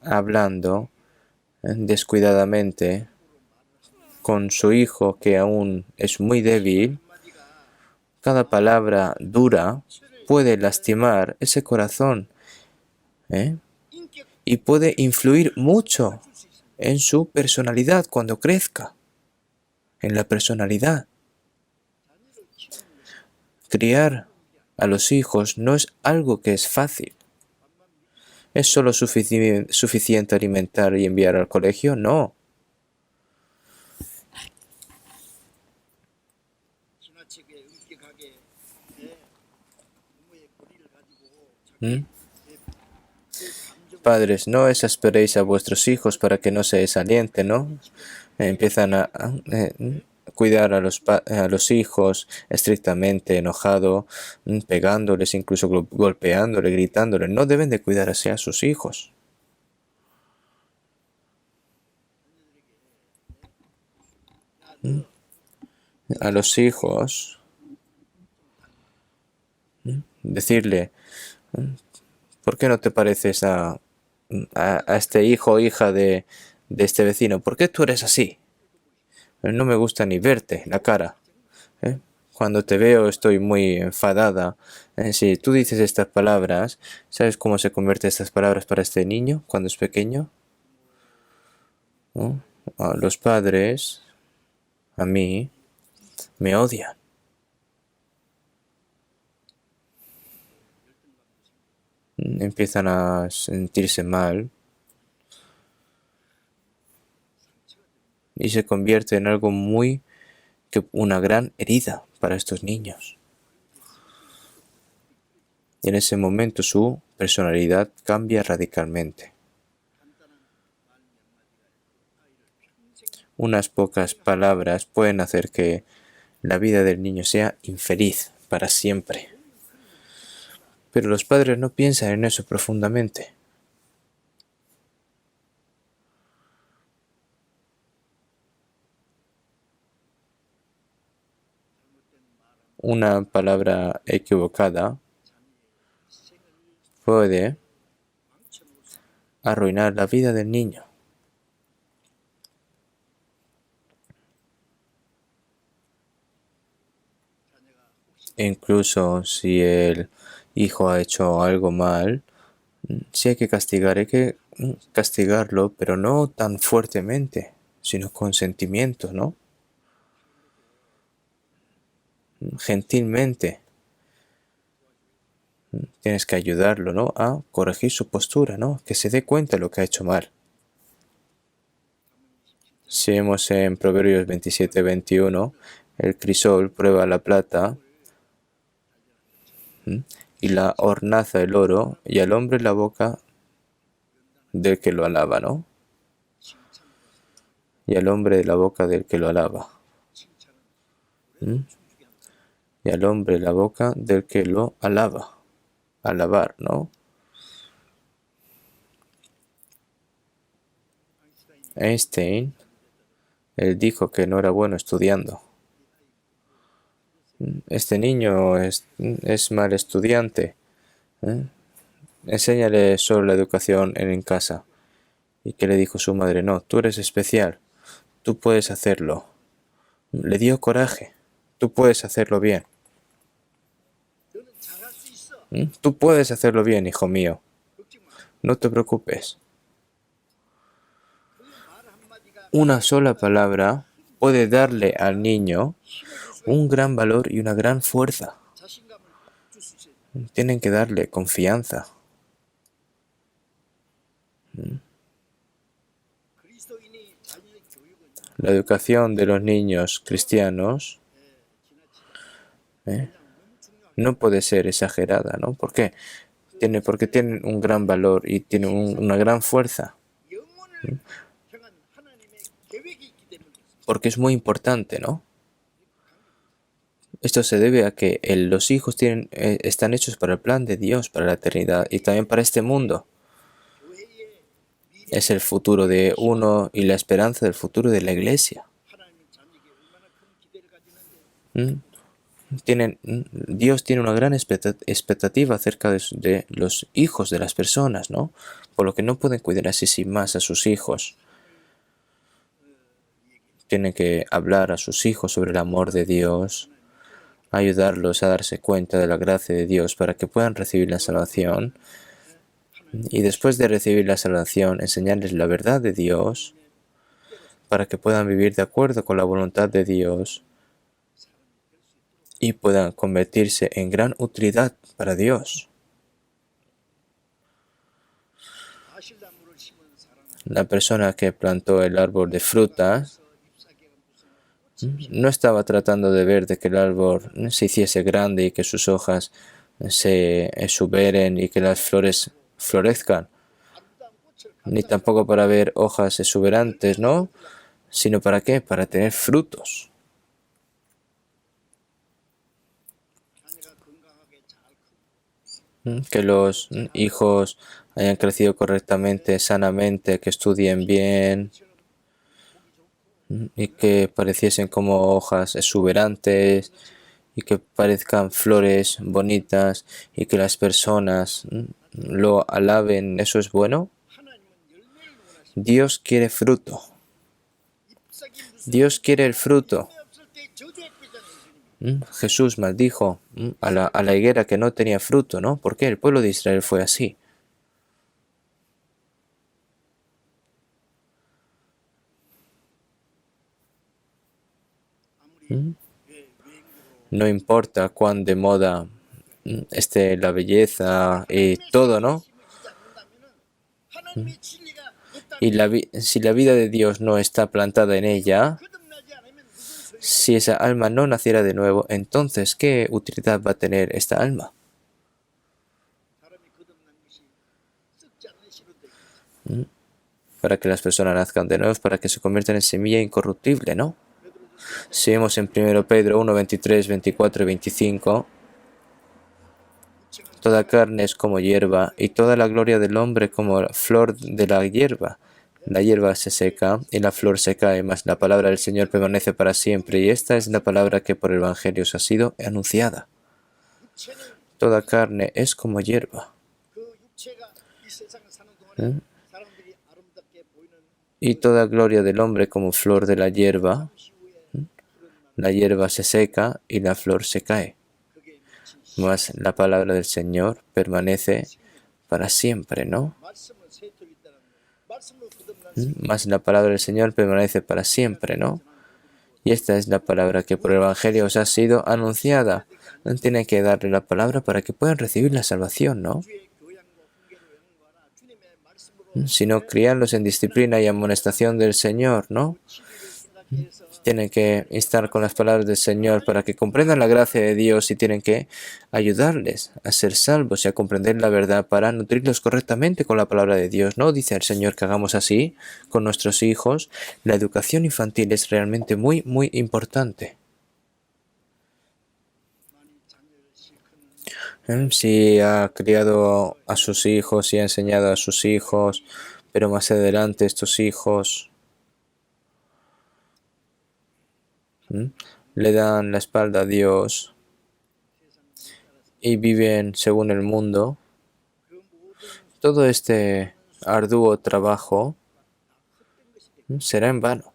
Hablando descuidadamente con su hijo que aún es muy débil, cada palabra dura puede lastimar ese corazón, ¿eh? Y puede influir mucho en su personalidad cuando crezca, en la personalidad. Criar a los hijos no es algo que es fácil. ¿Es solo suficiente alimentar y enviar al colegio? No. Padres, no exasperéis a vuestros hijos para que no se desalienten, ¿no? Empiezan a cuidar a los hijos estrictamente, enojado, pegándoles, incluso golpeándoles, gritándoles. No deben de cuidar así a sus hijos. A los hijos, decirle, ¿por qué no te pareces a este hijo o hija de este vecino? ¿Por qué tú eres así? No me gusta ni verte la cara. Cuando te veo estoy muy enfadada. Si tú dices estas palabras, ¿sabes cómo se convierten estas palabras para este niño cuando es pequeño? ¿No? A los padres, a mí, me odian. Empiezan a sentirse mal y se convierte en algo una gran herida para estos niños. Y en ese momento su personalidad cambia radicalmente. Unas pocas palabras pueden hacer que la vida del niño sea infeliz para siempre. Pero los padres no piensan en eso profundamente. Una palabra equivocada puede arruinar la vida del niño. Incluso si el hijo ha hecho algo mal, si hay que castigar, hay que castigarlo, pero no tan fuertemente, sino con sentimiento, ¿no? Gentilmente. Tienes que ayudarlo, ¿no? A corregir su postura, ¿no? Que se dé cuenta de lo que ha hecho mal. Si vemos en Proverbios 27-21, el crisol prueba la plata y la hornaza el oro, y al hombre la boca del que lo alaba, ¿no? Y al hombre la boca del que lo alaba. Y al hombre la boca del que lo alaba. Alabar, ¿no? Einstein, él dijo que no era bueno estudiando. Este niño es mal estudiante. Enséñale sobre la educación en casa. ¿Y qué le dijo su madre? No, tú eres especial. Tú puedes hacerlo. Le dio coraje. Tú puedes hacerlo bien. Tú puedes hacerlo bien, hijo mío. No te preocupes. Una sola palabra puede darle al niño un gran valor y una gran fuerza. Tienen que darle confianza. La educación de los niños cristianos no puede ser exagerada, ¿no? ¿Por qué? Porque tienen un gran valor y tienen una gran fuerza. Porque es muy importante, ¿no? Esto se debe a que los hijos están hechos para el plan de Dios, para la eternidad y también para este mundo. Es el futuro de uno y la esperanza del futuro de la iglesia. Dios tiene una gran expectativa acerca de los hijos de las personas, ¿no? Por lo que no pueden cuidar así sin más a sus hijos. Tienen que hablar a sus hijos sobre el amor de Dios, ayudarlos a darse cuenta de la gracia de Dios para que puedan recibir la salvación. Y después de recibir la salvación, enseñarles la verdad de Dios para que puedan vivir de acuerdo con la voluntad de Dios y puedan convertirse en gran utilidad para Dios. La persona que plantó el árbol de frutas no estaba tratando de ver de que el árbol se hiciese grande y que sus hojas se exuberen y que las flores florezcan, ni tampoco para ver hojas exuberantes, ¿no? ¿Sino para qué? Para tener frutos. Que los hijos hayan crecido correctamente, sanamente, que estudien bien y que pareciesen como hojas exuberantes y que parezcan flores bonitas y que las personas lo alaben. ¿Eso es bueno? Dios quiere fruto. Dios quiere el fruto. Jesús maldijo a la higuera que no tenía fruto, ¿no? ¿Por qué? El pueblo de Israel fue así. No importa cuán de moda esté la belleza y todo, ¿no? Y si la vida de Dios no está plantada en ella, si esa alma no naciera de nuevo, entonces, ¿qué utilidad va a tener esta alma? Para que las personas nazcan de nuevo, para que se conviertan en semilla incorruptible, ¿no? Si vemos en 1 Pedro 1, 23, 24 y 25, toda carne es como hierba, y toda la gloria del hombre como flor de la hierba. La hierba se seca y la flor se cae, mas la palabra del Señor permanece para siempre, y esta es la palabra que por el Evangelio os ha sido anunciada. Toda carne es como hierba. y toda gloria del hombre como flor de la hierba. La hierba se seca y la flor se cae, mas la palabra del Señor permanece para siempre, ¿no? Mas la palabra del Señor permanece para siempre, ¿no? Y esta es la palabra que por el Evangelio os ha sido anunciada. Tienen que darle la palabra para que puedan recibir la salvación, ¿no? Sino criarlos en disciplina y amonestación del Señor, ¿no? Tienen que estar con las palabras del Señor para que comprendan la gracia de Dios y tienen que ayudarles a ser salvos y a comprender la verdad para nutrirlos correctamente con la palabra de Dios. ¿No? Dice el Señor que hagamos así con nuestros hijos. La educación infantil es realmente muy, muy importante. Si ha criado a sus hijos y ha enseñado a sus hijos, pero más adelante estos hijos le dan la espalda a Dios y viven según el mundo, todo este arduo trabajo será en vano.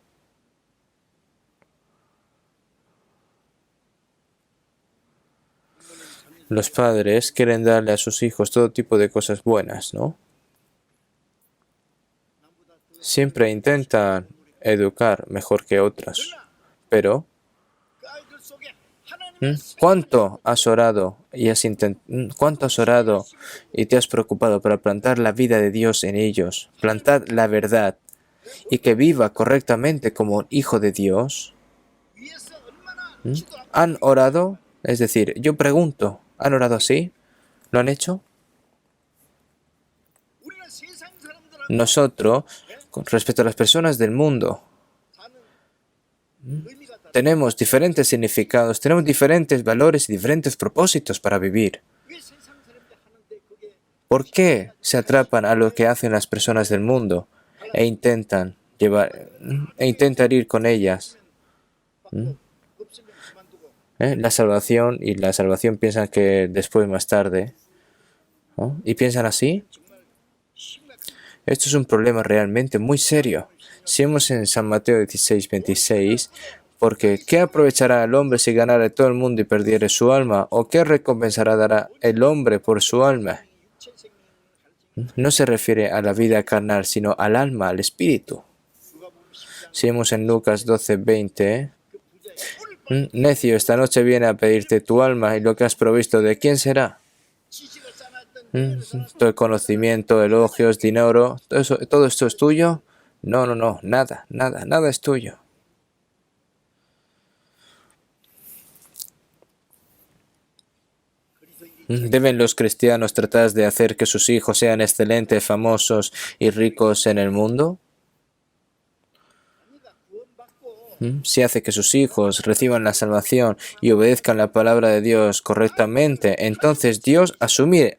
Los padres quieren darle a sus hijos todo tipo de cosas buenas, ¿no? Siempre intentan educar mejor que otras, pero ¿cuánto has orado cuánto has orado y te has preocupado para plantar la vida de Dios en ellos, plantar la verdad y que viva correctamente como un hijo de Dios? ¿Han orado? Es decir, yo pregunto, ¿han orado así? ¿Lo han hecho? Nosotros, con respecto a las personas del mundo, tenemos diferentes significados, tenemos diferentes valores y diferentes propósitos para vivir. ¿Por qué se atrapan a lo que hacen las personas del mundo e intentan ir con ellas? La salvación piensan que después, más tarde, ¿no? ¿Y piensan así? Esto es un problema realmente muy serio. Si vemos en San Mateo 16:26, porque ¿qué aprovechará el hombre si ganara todo el mundo y perdiere su alma? ¿O qué recompensará dará el hombre por su alma? No se refiere a la vida carnal, sino al alma, al espíritu. Si vemos en Lucas 12:20, necio, esta noche viene a pedirte tu alma y lo que has provisto, ¿de quién será? Todo el conocimiento, elogios, dinero, ¿todo esto es tuyo? No, nada es tuyo. ¿Deben los cristianos tratar de hacer que sus hijos sean excelentes, famosos y ricos en el mundo? Si hace que sus hijos reciban la salvación y obedezcan la palabra de Dios correctamente, entonces Dios asume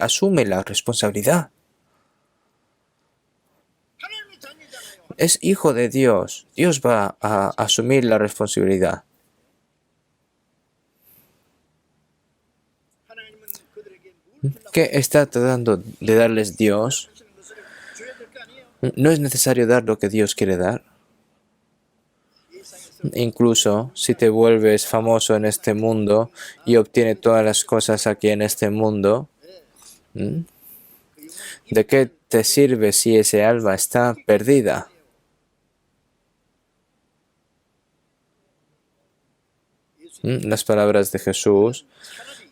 la responsabilidad. Es hijo de Dios. Dios va a asumir la responsabilidad. ¿Qué está tratando de darles Dios? No es necesario dar lo que Dios quiere dar. Incluso si te vuelves famoso en este mundo y obtienes todas las cosas aquí en este mundo, ¿de qué te sirve si ese alma está perdida? Las palabras de Jesús: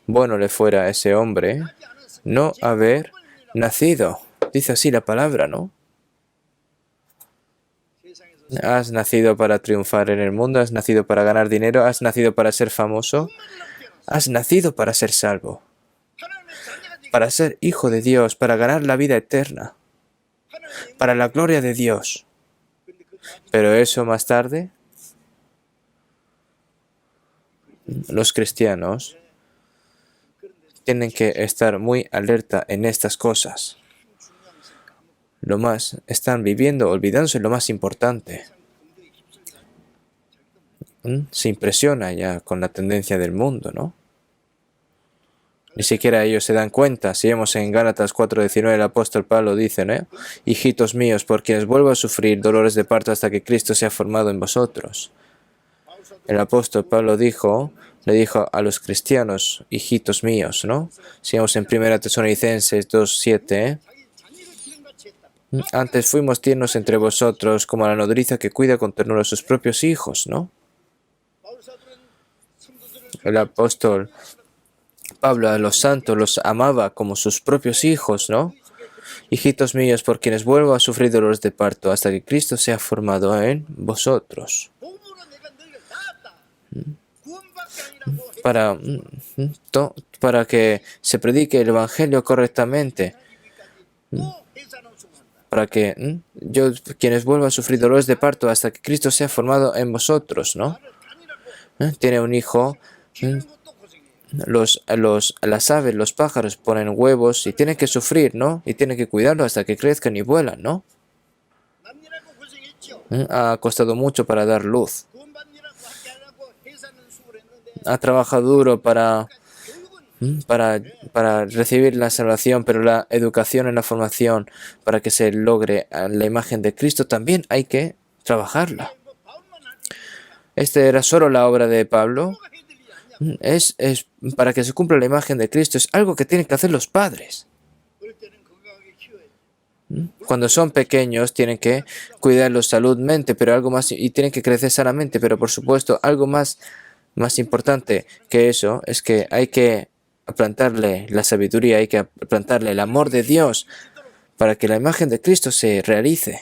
bueno le fuera a ese hombre no haber nacido. Dice así la palabra, ¿no? ¿Has nacido para triunfar en el mundo? ¿Has nacido para ganar dinero? ¿Has nacido para ser famoso? ¿Has nacido para ser salvo? Para ser hijo de Dios, para ganar la vida eterna, para la gloria de Dios. Pero eso más tarde, los cristianos tienen que estar muy alerta en estas cosas. Están viviendo, olvidándose lo más importante. Se impresiona ya con la tendencia del mundo, ¿no? Ni siquiera ellos se dan cuenta. Si vemos en Gálatas 4:19, el apóstol Pablo dice, hijitos míos, por quienes vuelvo a sufrir dolores de parto hasta que Cristo sea formado en vosotros. El apóstol Pablo le dijo a los cristianos, hijitos míos, ¿no? Si vemos en 1 Tesalonicenses 2:7, antes fuimos tiernos entre vosotros como la nodriza que cuida con ternura a sus propios hijos, ¿no? El apóstol Pablo a los santos los amaba como sus propios hijos, ¿no? Hijitos míos, por quienes vuelvo a sufrir dolores de parto hasta que Cristo sea formado en vosotros. Para que se predique el Evangelio correctamente. Para que quienes vuelvan a sufrir dolores de parto hasta que Cristo sea formado en vosotros, ¿no? Tiene un hijo, las aves, los pájaros ponen huevos y tienen que sufrir, ¿no? Y tienen que cuidarlo hasta que crezcan y vuelan, ¿no? Ha costado mucho para dar luz. Ha trabajado duro para recibir la salvación, pero la educación y la formación para que se logre la imagen de Cristo también hay que trabajarla. Esta era solo la obra de Pablo. Es para que se cumpla la imagen de Cristo. Es algo que tienen que hacer los padres. Cuando son pequeños tienen que cuidarlos saludmente, pero algo más, y tienen que crecer sanamente, pero por supuesto algo más importante que eso es que hay que plantarle la sabiduría, hay que plantarle el amor de Dios para que la imagen de Cristo se realice.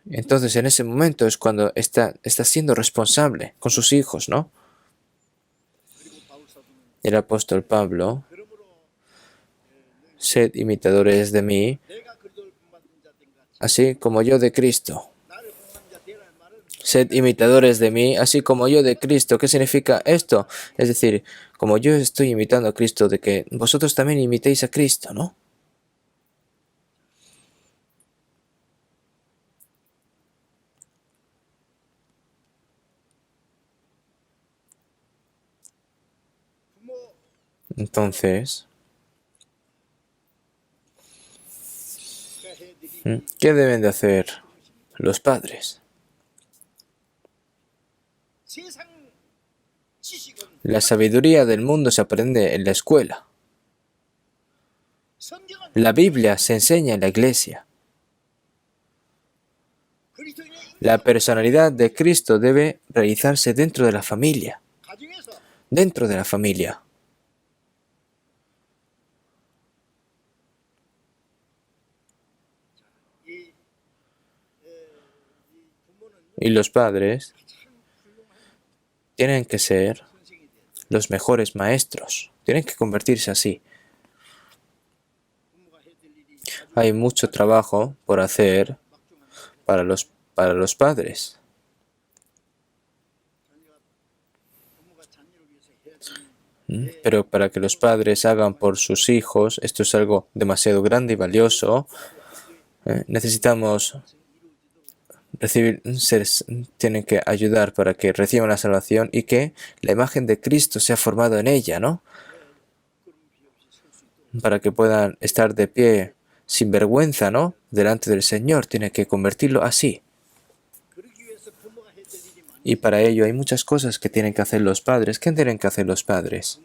Entonces en ese momento es cuando está siendo responsable con sus hijos, ¿no? El apóstol Pablo, sed imitadores de mí, así como yo de Cristo. Sed imitadores de mí, así como yo de Cristo. ¿Qué significa esto? Es decir, como yo estoy imitando a Cristo, de que vosotros también imitéis a Cristo, ¿no? Entonces, ¿qué deben de hacer los padres? La sabiduría del mundo se aprende en la escuela. La Biblia se enseña en la iglesia. La personalidad de Cristo debe realizarse dentro de la familia. Dentro de la familia. Y los padres tienen que ser los mejores maestros. Tienen que convertirse así. Hay mucho trabajo por hacer para los padres. Pero para que los padres hagan por sus hijos, esto es algo demasiado grande y valioso. Necesitamos tienen que ayudar para que reciban la salvación y que la imagen de Cristo sea formada en ella, ¿no? Para que puedan estar de pie sin vergüenza, ¿no? Delante del Señor, tiene que convertirlo así. Y para ello hay muchas cosas que tienen que hacer los padres. ¿Qué tienen que hacer los padres?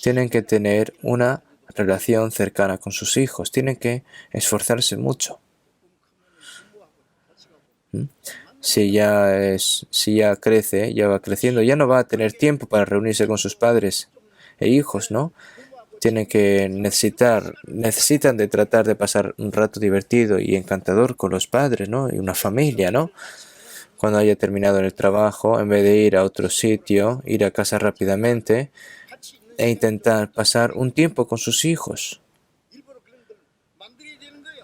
Tienen que tener una relación cercana con sus hijos. Tienen que esforzarse mucho. Si ya crece, ya va creciendo, ya no va a tener tiempo para reunirse con sus padres e hijos, ¿no? Necesitan de tratar de pasar un rato divertido y encantador con los padres, ¿no? Y una familia, ¿no? Cuando haya terminado el trabajo, en vez de ir a otro sitio, ir a casa rápidamente e intentar pasar un tiempo con sus hijos.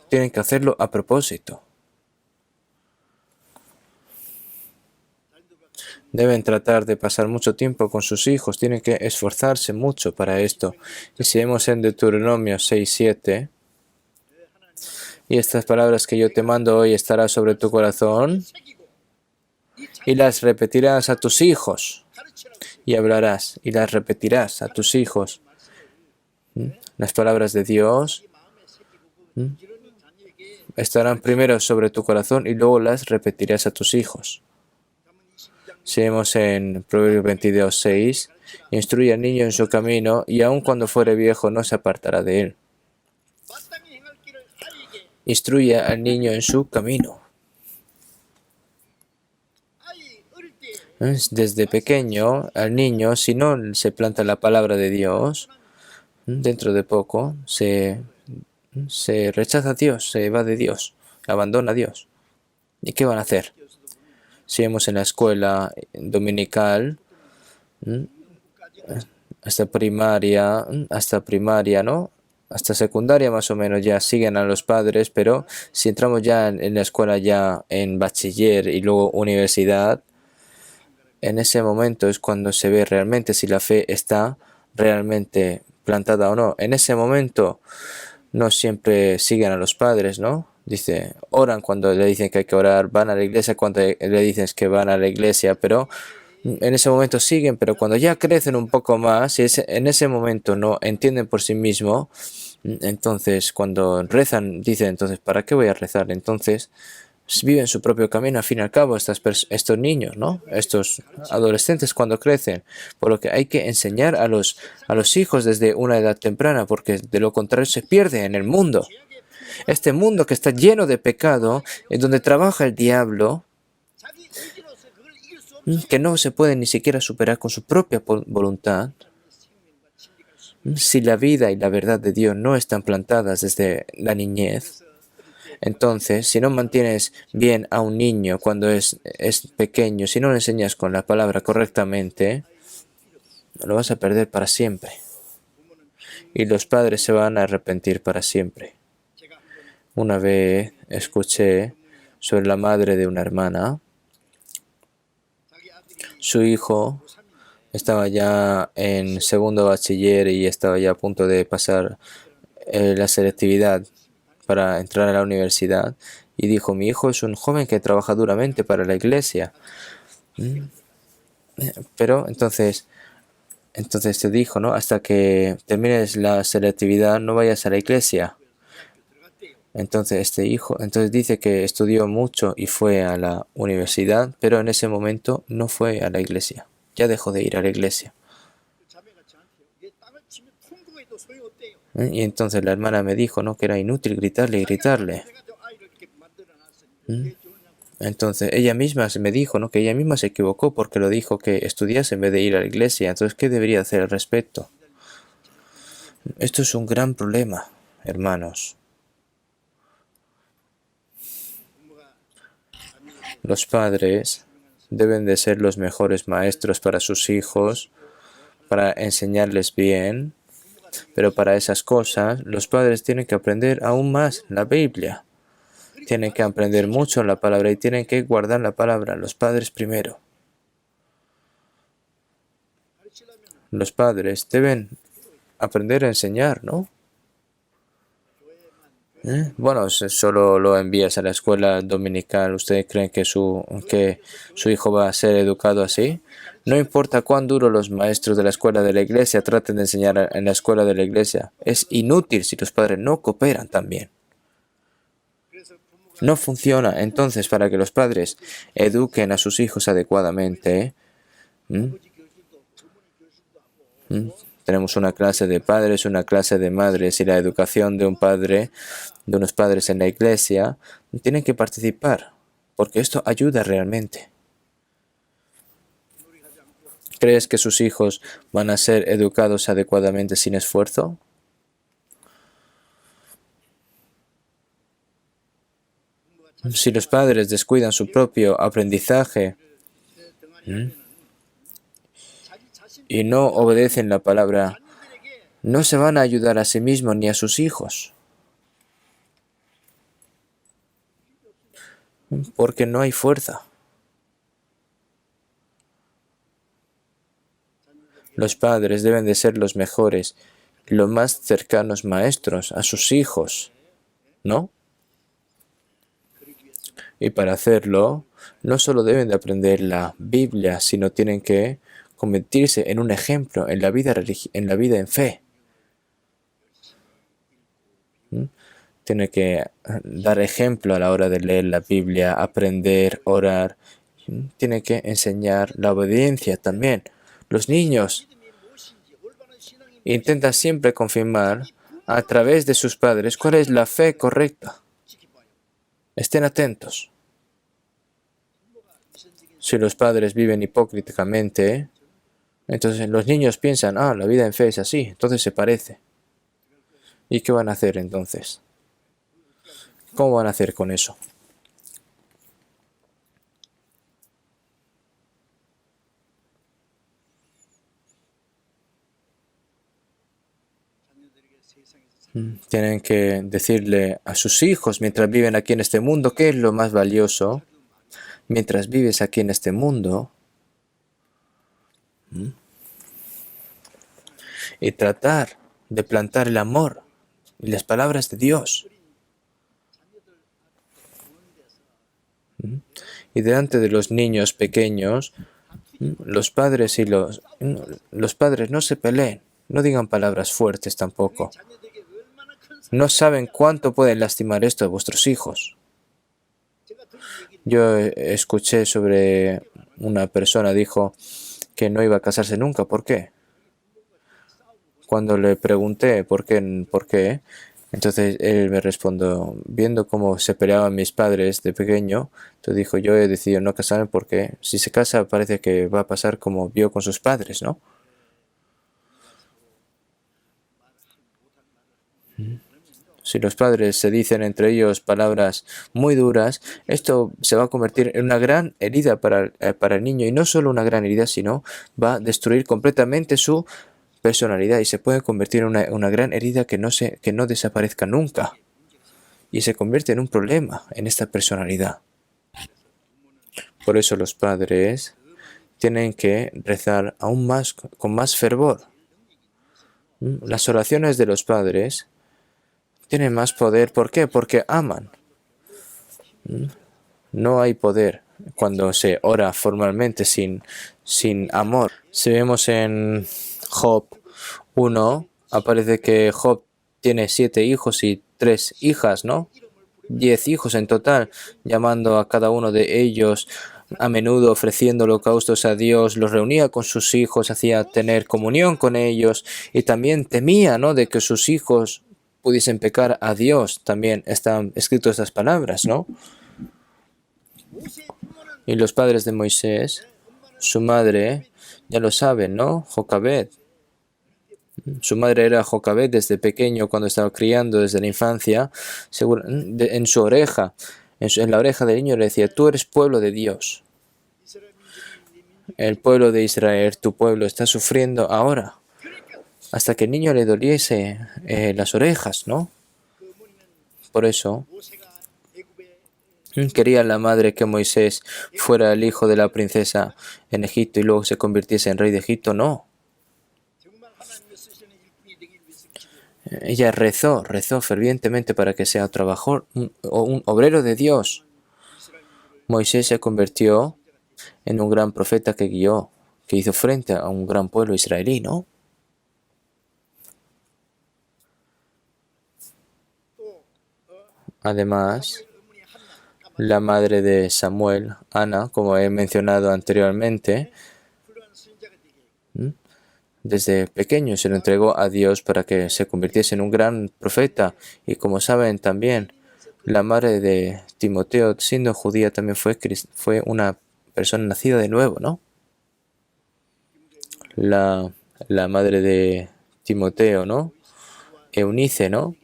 Tienen que hacerlo a propósito. Deben tratar de pasar mucho tiempo con sus hijos, tienen que esforzarse mucho para esto. Y si vemos en Deuteronomio 6:7, y estas palabras que yo te mando hoy estarán sobre tu corazón y las repetirás a tus hijos y hablarás y las repetirás a tus hijos. Las palabras de Dios estarán primero sobre tu corazón y luego las repetirás a tus hijos. Seguimos en Proverbios 22:6. Instruye al niño en su camino y aun cuando fuere viejo no se apartará de él. Instruye al niño en su camino. Desde pequeño, al niño, si no se planta la palabra de Dios, dentro de poco se rechaza a Dios, se va de Dios, abandona a Dios. ¿Y qué van a hacer? Si vemos en la escuela dominical, hasta primaria, ¿no? Hasta secundaria más o menos ya siguen a los padres, pero si entramos ya en la escuela, ya en bachiller y luego universidad, en ese momento es cuando se ve realmente si la fe está realmente plantada o no. En ese momento no siempre siguen a los padres, ¿no? Dice, oran cuando le dicen que hay que orar, van a la iglesia cuando le dicen que van a la iglesia, pero en ese momento siguen, pero cuando ya crecen un poco más, y en ese momento no entienden por sí mismos, entonces cuando rezan, dicen, entonces, ¿para qué voy a rezar? Entonces viven su propio camino, al fin y al cabo, estos niños, ¿no? Estos adolescentes cuando crecen. Por lo que hay que enseñar a los hijos desde una edad temprana, porque de lo contrario se pierde en el mundo. Este mundo que está lleno de pecado, en donde trabaja el diablo, que no se puede ni siquiera superar con su propia voluntad. Si la vida y la verdad de Dios no están plantadas desde la niñez, entonces, si no mantienes bien a un niño cuando es pequeño, si no le enseñas con la palabra correctamente, lo vas a perder para siempre. Y los padres se van a arrepentir para siempre. Una vez escuché sobre la madre de una hermana. Su hijo estaba ya en segundo bachiller y estaba ya a punto de pasar la selectividad para entrar a la universidad, y dijo, mi hijo es un joven que trabaja duramente para la iglesia. Pero entonces te dijo, ¿no? Hasta que termines la selectividad no vayas a la iglesia. Entonces entonces dice que estudió mucho y fue a la universidad, pero en ese momento no fue a la iglesia. Ya dejó de ir a la iglesia. Y entonces la hermana me dijo, ¿no? Que era inútil gritarle y gritarle. Entonces ella misma me dijo, ¿no? Que ella misma se equivocó porque lo dijo que estudiase en vez de ir a la iglesia. Entonces, ¿qué debería hacer al respecto? Esto es un gran problema, hermanos. Los padres deben de ser los mejores maestros para sus hijos, para enseñarles bien. Pero para esas cosas, los padres tienen que aprender aún más la Biblia. Tienen que aprender mucho la palabra y tienen que guardar la palabra, los padres primero. Los padres deben aprender a enseñar, ¿no? Bueno, solo lo envías a la escuela dominical. ¿Ustedes creen que su hijo va a ser educado así? No importa cuán duro los maestros de la escuela de la iglesia traten de enseñar en la escuela de la iglesia. Es inútil si los padres no cooperan también. No funciona. Entonces, para que los padres eduquen a sus hijos adecuadamente, tenemos una clase de padres, una clase de madres, y la educación de unos padres en la iglesia, tienen que participar, porque esto ayuda realmente. ¿Crees que sus hijos van a ser educados adecuadamente sin esfuerzo? Si los padres descuidan su propio aprendizaje y no obedecen la palabra, no se van a ayudar a sí mismos ni a sus hijos. Porque no hay fuerza. Los padres deben de ser los mejores, los más cercanos maestros a sus hijos, ¿no? Y para hacerlo, no solo deben de aprender la Biblia, sino tienen que convertirse en un ejemplo en la vida, en fe. Tiene que dar ejemplo a la hora de leer la Biblia, aprender, orar. Tiene que enseñar la obediencia también. Los niños intentan siempre confirmar a través de sus padres cuál es la fe correcta. Estén atentos. Si los padres viven hipócritamente, entonces los niños piensan, la vida en fe es así, entonces se parece. ¿Y qué van a hacer entonces? ¿Cómo van a hacer con eso? Tienen que decirle a sus hijos mientras viven aquí en este mundo qué es lo más valioso. Mientras vives aquí en este mundo, y tratar de plantar el amor y las palabras de Dios. Y delante de los niños pequeños, los padres no se peleen, no digan palabras fuertes tampoco. No saben cuánto pueden lastimar esto a vuestros hijos. Yo escuché sobre una persona dijo que no iba a casarse nunca. ¿Por qué? Cuando le pregunté por qué, entonces él me respondió, viendo cómo se peleaban mis padres de pequeño, entonces dijo, yo he decidido no casarme porque si se casa parece que va a pasar como vio con sus padres, ¿no? Si los padres se dicen entre ellos palabras muy duras, esto se va a convertir en una gran herida para el niño. Y no solo una gran herida, sino va a destruir completamente su personalidad y se puede convertir en una gran herida que no desaparezca nunca. Y se convierte en un problema en esta personalidad. Por eso los padres tienen que rezar aún más, con más fervor. Las oraciones de los padres tienen más poder. ¿Por qué? Porque aman. No hay poder cuando se ora formalmente sin amor. Si vemos en Job 1, aparece que Job tiene 7 hijos y 3 hijas, ¿no? 10 hijos en total, llamando a cada uno de ellos, a menudo ofreciendo holocaustos a Dios, los reunía con sus hijos, hacía tener comunión con ellos y también temía, ¿no?, de que sus hijos pudiesen pecar a Dios. También están escritas estas palabras, ¿no? Y los padres de Moisés, su madre, ya lo saben, ¿no? Jocabed. Su madre era Jocabed desde pequeño, cuando estaba criando, desde la infancia, en su oreja, en la oreja del niño le decía, tú eres pueblo de Dios. El pueblo de Israel, tu pueblo, está sufriendo ahora. Hasta que el niño le doliese las orejas, ¿no? Por eso quería la madre que Moisés fuera el hijo de la princesa en Egipto y luego se convirtiese en rey de Egipto. No. Ella rezó fervientemente para que sea un obrero de Dios. Moisés se convirtió en un gran profeta que guió, que hizo frente a un gran pueblo israelí, ¿no? Además, la madre de Samuel, Ana, como he mencionado anteriormente, desde pequeño se lo entregó a Dios para que se convirtiese en un gran profeta. Y como saben también, la madre de Timoteo, siendo judía, también fue una persona nacida de nuevo, ¿no? La madre de Timoteo, ¿no? Eunice, ¿no?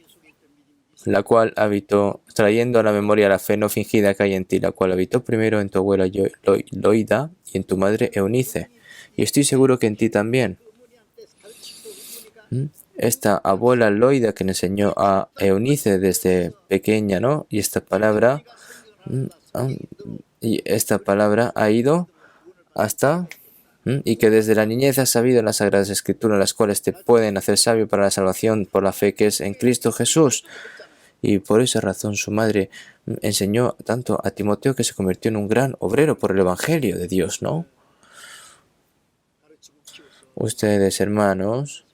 La cual habitó, trayendo a la memoria la fe no fingida que hay en ti, la cual habitó primero en tu abuela Loida y en tu madre Eunice. Y estoy seguro que en ti también. Esta abuela Loida que le enseñó a Eunice desde pequeña, ¿no? Y esta palabra ha ido hasta... y que desde la niñez has sabido en las Sagradas Escrituras, las cuales te pueden hacer sabio para la salvación por la fe que es en Cristo Jesús. Y por esa razón su madre enseñó tanto a Timoteo que se convirtió en un gran obrero por el Evangelio de Dios, ¿no? Ustedes, hermanos,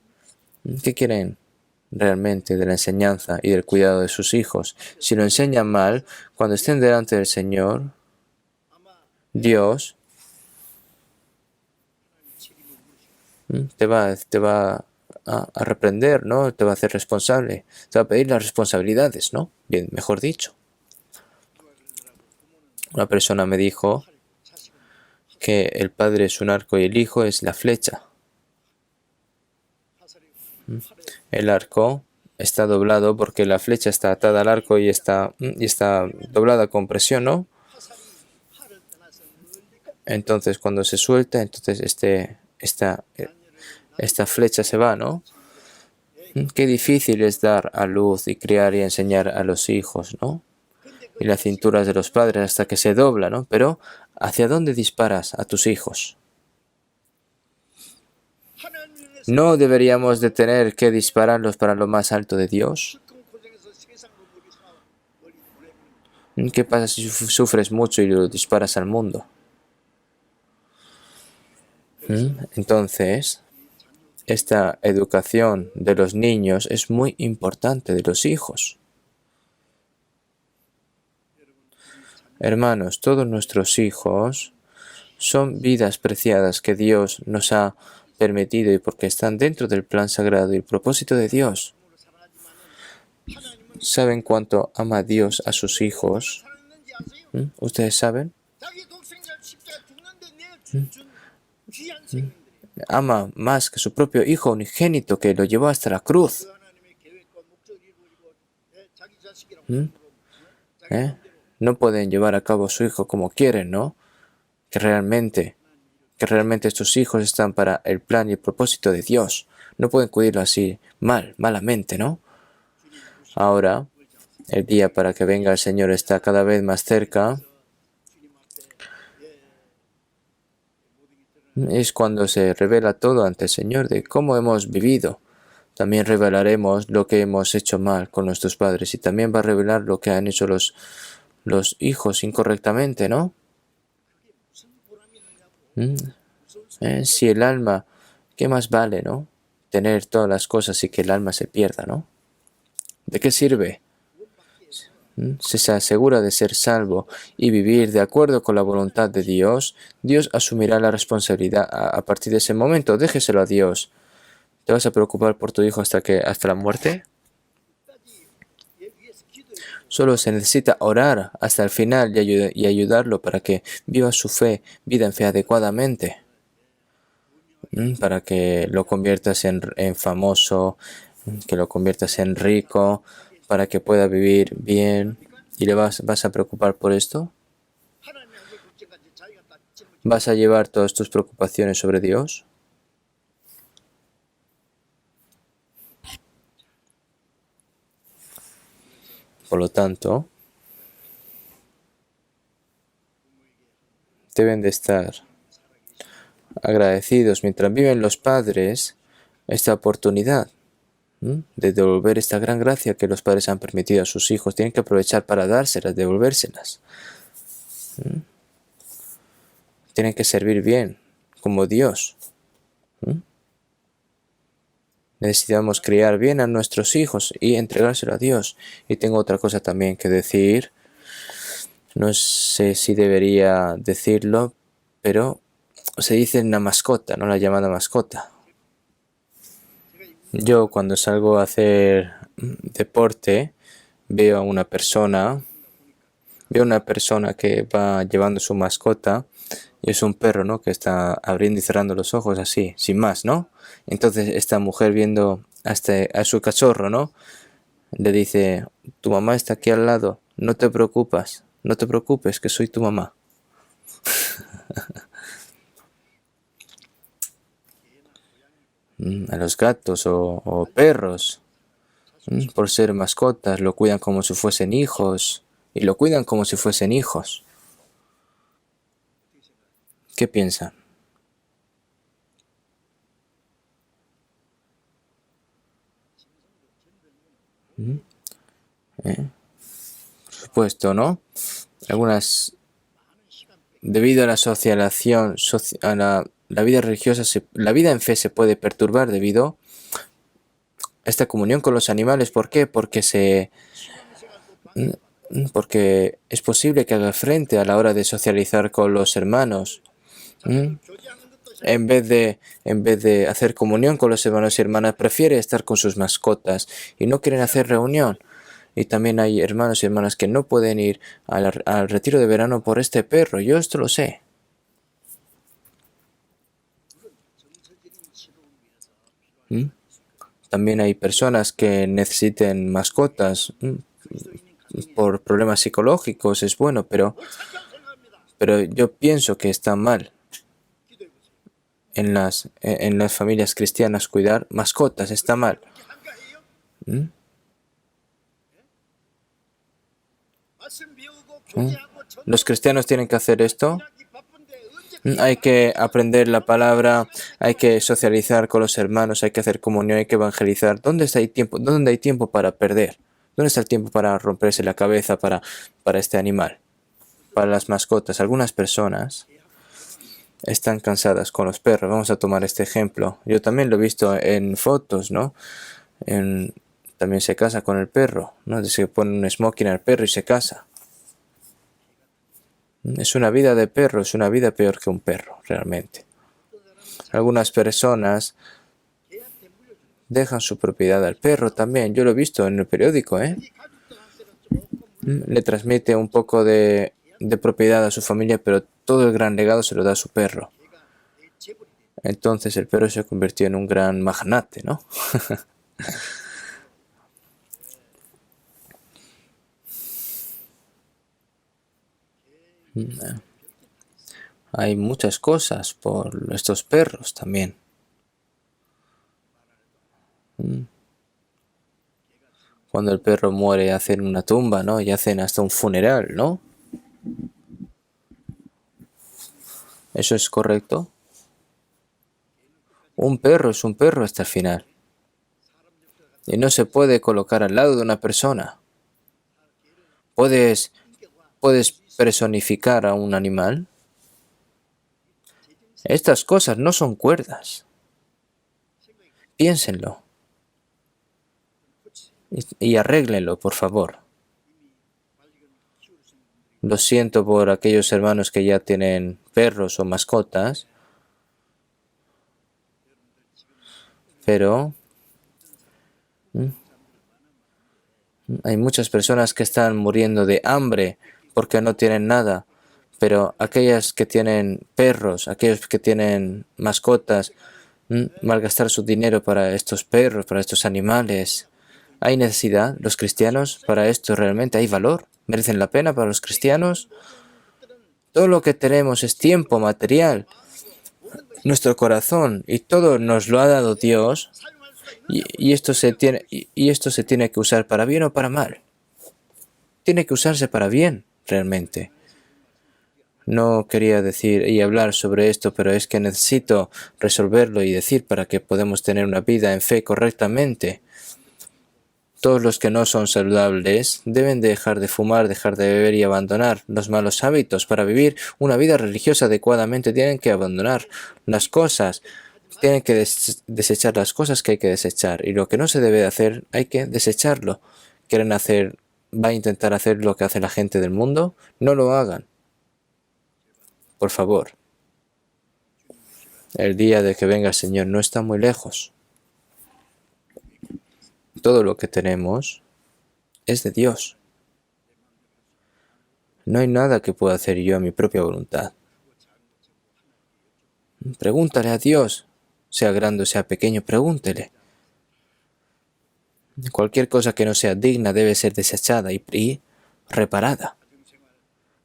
¿qué quieren realmente de la enseñanza y del cuidado de sus hijos? Si lo enseñan mal, cuando estén delante del Señor, Dios te va a reprender, ¿no? Te va a hacer responsable. Te va a pedir las responsabilidades, ¿no? Bien, mejor dicho. Una persona me dijo que el padre es un arco y el hijo es la flecha. El arco está doblado porque la flecha está atada al arco y está doblada con presión, ¿no? Entonces, cuando se suelta, entonces esta flecha se va, ¿no? Qué difícil es dar a luz y criar y enseñar a los hijos, ¿no? Y las cinturas de los padres hasta que se dobla, ¿no? Pero, ¿hacia dónde disparas a tus hijos? ¿No deberíamos de tener que dispararlos para lo más alto de Dios? ¿Qué pasa si sufres mucho y lo disparas al mundo? Entonces, esta educación de los niños es muy importante, de los hijos. Hermanos, todos nuestros hijos son vidas preciadas que Dios nos ha permitido y porque están dentro del plan sagrado y el propósito de Dios. ¿Saben cuánto ama Dios a sus hijos? ¿Ustedes saben? Ama más que su propio hijo unigénito que lo llevó hasta la cruz. No pueden llevar a cabo a su hijo como quieren, ¿no? Que realmente estos hijos están para el plan y el propósito de Dios. No pueden cuidarlo así malamente, ¿no? Ahora, el día para que venga el Señor está cada vez más cerca. Es cuando se revela todo ante el Señor de cómo hemos vivido. También revelaremos lo que hemos hecho mal con nuestros padres y también va a revelar lo que han hecho los hijos incorrectamente, ¿no? Si el alma, ¿qué más vale, no? Tener todas las cosas y que el alma se pierda, ¿no? ¿De qué sirve? Si se asegura de ser salvo y vivir de acuerdo con la voluntad de Dios, Dios asumirá la responsabilidad a partir de ese momento. Déjeselo a Dios. ¿Te vas a preocupar por tu hijo hasta la muerte? Solo se necesita orar hasta el final y ayudarlo para que viva su vida en fe adecuadamente. Para que lo conviertas en famoso, que lo conviertas en rico, para que pueda vivir bien. ¿Y le vas a preocupar por esto? ¿Vas a llevar todas tus preocupaciones sobre Dios? Por lo tanto, deben de estar agradecidos mientras viven los padres esta oportunidad de devolver esta gran gracia que los padres han permitido a sus hijos. Tienen que aprovechar para dárselas, devolvérselas. Tienen que servir bien, como Dios. Necesitamos criar bien a nuestros hijos y entregárselo a Dios. Y tengo otra cosa también que decir. No sé si debería decirlo, pero se dice una mascota, no la llamada mascota. Yo cuando salgo a hacer deporte, veo a una persona que va llevando su mascota y es un perro, ¿no? Que está abriendo y cerrando los ojos así, sin más, ¿no? Entonces esta mujer viendo a su cachorro, ¿no? Le dice, tu mamá está aquí al lado, no te preocupes, que soy tu mamá. A los gatos o perros, por ser mascotas, lo cuidan como si fuesen hijos y lo cuidan como si fuesen hijos. ¿Qué piensan? Por supuesto, ¿no? Debido a la socialización, la vida religiosa, la vida en fe se puede perturbar debido a esta comunión con los animales. ¿Por qué? Porque es posible que haga frente a la hora de socializar con los hermanos. ¿Mm? En vez de hacer comunión con los hermanos y hermanas, prefiere estar con sus mascotas y no quieren hacer reunión. Y también hay hermanos y hermanas que no pueden ir al retiro de verano por este perro. Yo esto lo sé. ¿Mm? También hay personas que necesiten mascotas por problemas psicológicos. Es bueno, pero yo pienso que está mal en las familias cristianas cuidar mascotas. Está mal. ¿Mm? ¿Mm? ¿Los cristianos tienen que hacer esto? Hay que aprender la palabra, hay que socializar con los hermanos, hay que hacer comunión, hay que evangelizar. ¿Dónde hay tiempo para perder? ¿Dónde está el tiempo para romperse la cabeza para este animal? Para las mascotas. Algunas personas están cansadas con los perros. Vamos a tomar este ejemplo. Yo también lo he visto en fotos, ¿no? También se casa con el perro, ¿no? Se pone un smoking al perro y se casa. Es una vida de perro, es una vida peor que un perro, realmente. Algunas personas dejan su propiedad al perro también. Yo lo he visto en el periódico, ¿eh? Le transmite un poco de propiedad a su familia, pero todo el gran legado se lo da a su perro. Entonces el perro se convirtió en un gran magnate, ¿no? Hay muchas cosas por estos perros también. Cuando el perro muere hacen una tumba, ¿no? Y hacen hasta un funeral, ¿no? ¿Eso es correcto? Un perro es un perro hasta el final. Y no se puede colocar al lado de una persona. ¿Puedes personificar a un animal? Estas cosas no son cuerdas. Piénsenlo. Y arréglenlo, por favor. Lo siento por aquellos hermanos que ya tienen perros o mascotas, pero hay muchas personas que están muriendo de hambre porque no tienen nada. Pero aquellas que tienen perros, aquellos que tienen mascotas, malgastar su dinero para estos perros, para estos animales. ¿Hay necesidad, los cristianos, para esto realmente? ¿Hay valor? ¿Merecen la pena para los cristianos? Todo lo que tenemos es tiempo material, nuestro corazón, y todo nos lo ha dado Dios, y esto se tiene que usar para bien o para mal. Tiene que usarse para bien, realmente. No quería decir y hablar sobre esto, pero es que necesito resolverlo y decir para que podamos tener una vida en fe correctamente. Todos los que no son saludables deben dejar de fumar, dejar de beber y abandonar los malos hábitos. Para vivir una vida religiosa adecuadamente tienen que abandonar las cosas, tienen que desechar las cosas que hay que desechar, y lo que no se debe hacer hay que desecharlo. ¿Va a intentar hacer lo que hace la gente del mundo? No lo hagan. Por favor. El día de que venga el Señor no está muy lejos. Todo lo que tenemos es de Dios. No hay nada que pueda hacer yo a mi propia voluntad. Pregúntale a Dios, sea grande o sea pequeño, pregúntele. Cualquier cosa que no sea digna debe ser desechada y reparada.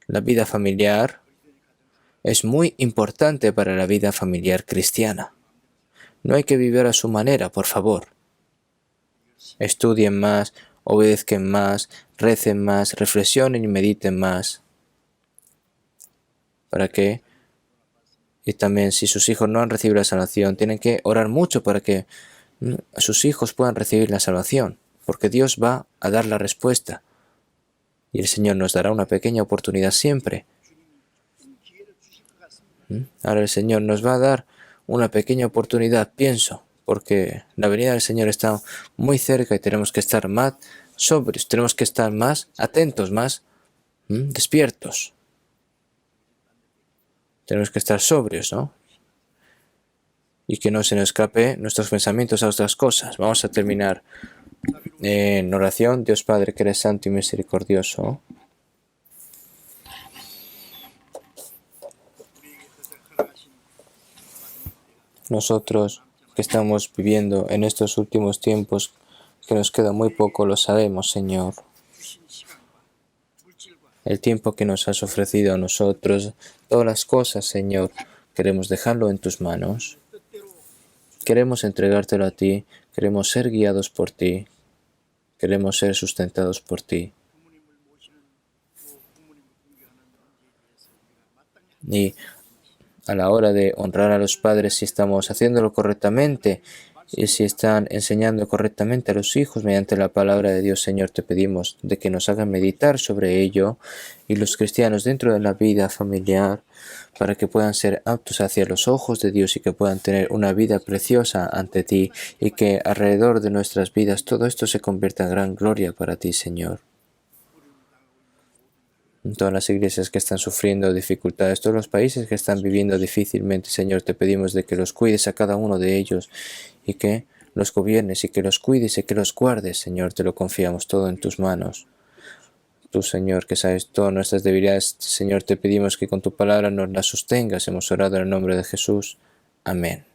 La vida familiar es muy importante para la vida familiar cristiana. No hay que vivir a su manera, por favor. Estudien más, obedezcan más, recen más, reflexionen y mediten más. ¿Para qué? Y también si sus hijos no han recibido la salvación, tienen que orar mucho para que sus hijos puedan recibir la salvación, porque Dios va a dar la respuesta. Y el Señor nos dará una pequeña oportunidad siempre. Ahora el Señor nos va a dar una pequeña oportunidad, pienso, porque la venida del Señor está muy cerca y tenemos que estar más sobrios, tenemos que estar más atentos, más despiertos. Tenemos que estar sobrios, ¿no? Y que no se nos escape nuestros pensamientos a otras cosas. Vamos a terminar en oración. Dios Padre, que eres santo y misericordioso, nosotros que estamos viviendo en estos últimos tiempos, que nos queda muy poco, lo sabemos, Señor. El tiempo que nos has ofrecido a nosotros, todas las cosas, Señor, queremos dejarlo en tus manos. Queremos entregártelo a ti, queremos ser guiados por ti, queremos ser sustentados por ti. Y a la hora de honrar a los padres, si estamos haciéndolo correctamente y si están enseñando correctamente a los hijos mediante la palabra de Dios, Señor, te pedimos de que nos hagan meditar sobre ello y los cristianos dentro de la vida familiar para que puedan ser aptos hacia los ojos de Dios y que puedan tener una vida preciosa ante ti y que alrededor de nuestras vidas todo esto se convierta en gran gloria para ti, Señor. En todas las iglesias que están sufriendo dificultades, todos los países que están viviendo difícilmente, Señor, te pedimos de que los cuides a cada uno de ellos y que los gobiernes y que los cuides y que los guardes, Señor, te lo confiamos todo en tus manos. Tú, Señor, que sabes todas nuestras debilidades, Señor, te pedimos que con tu palabra nos las sostengas. Hemos orado en el nombre de Jesús. Amén.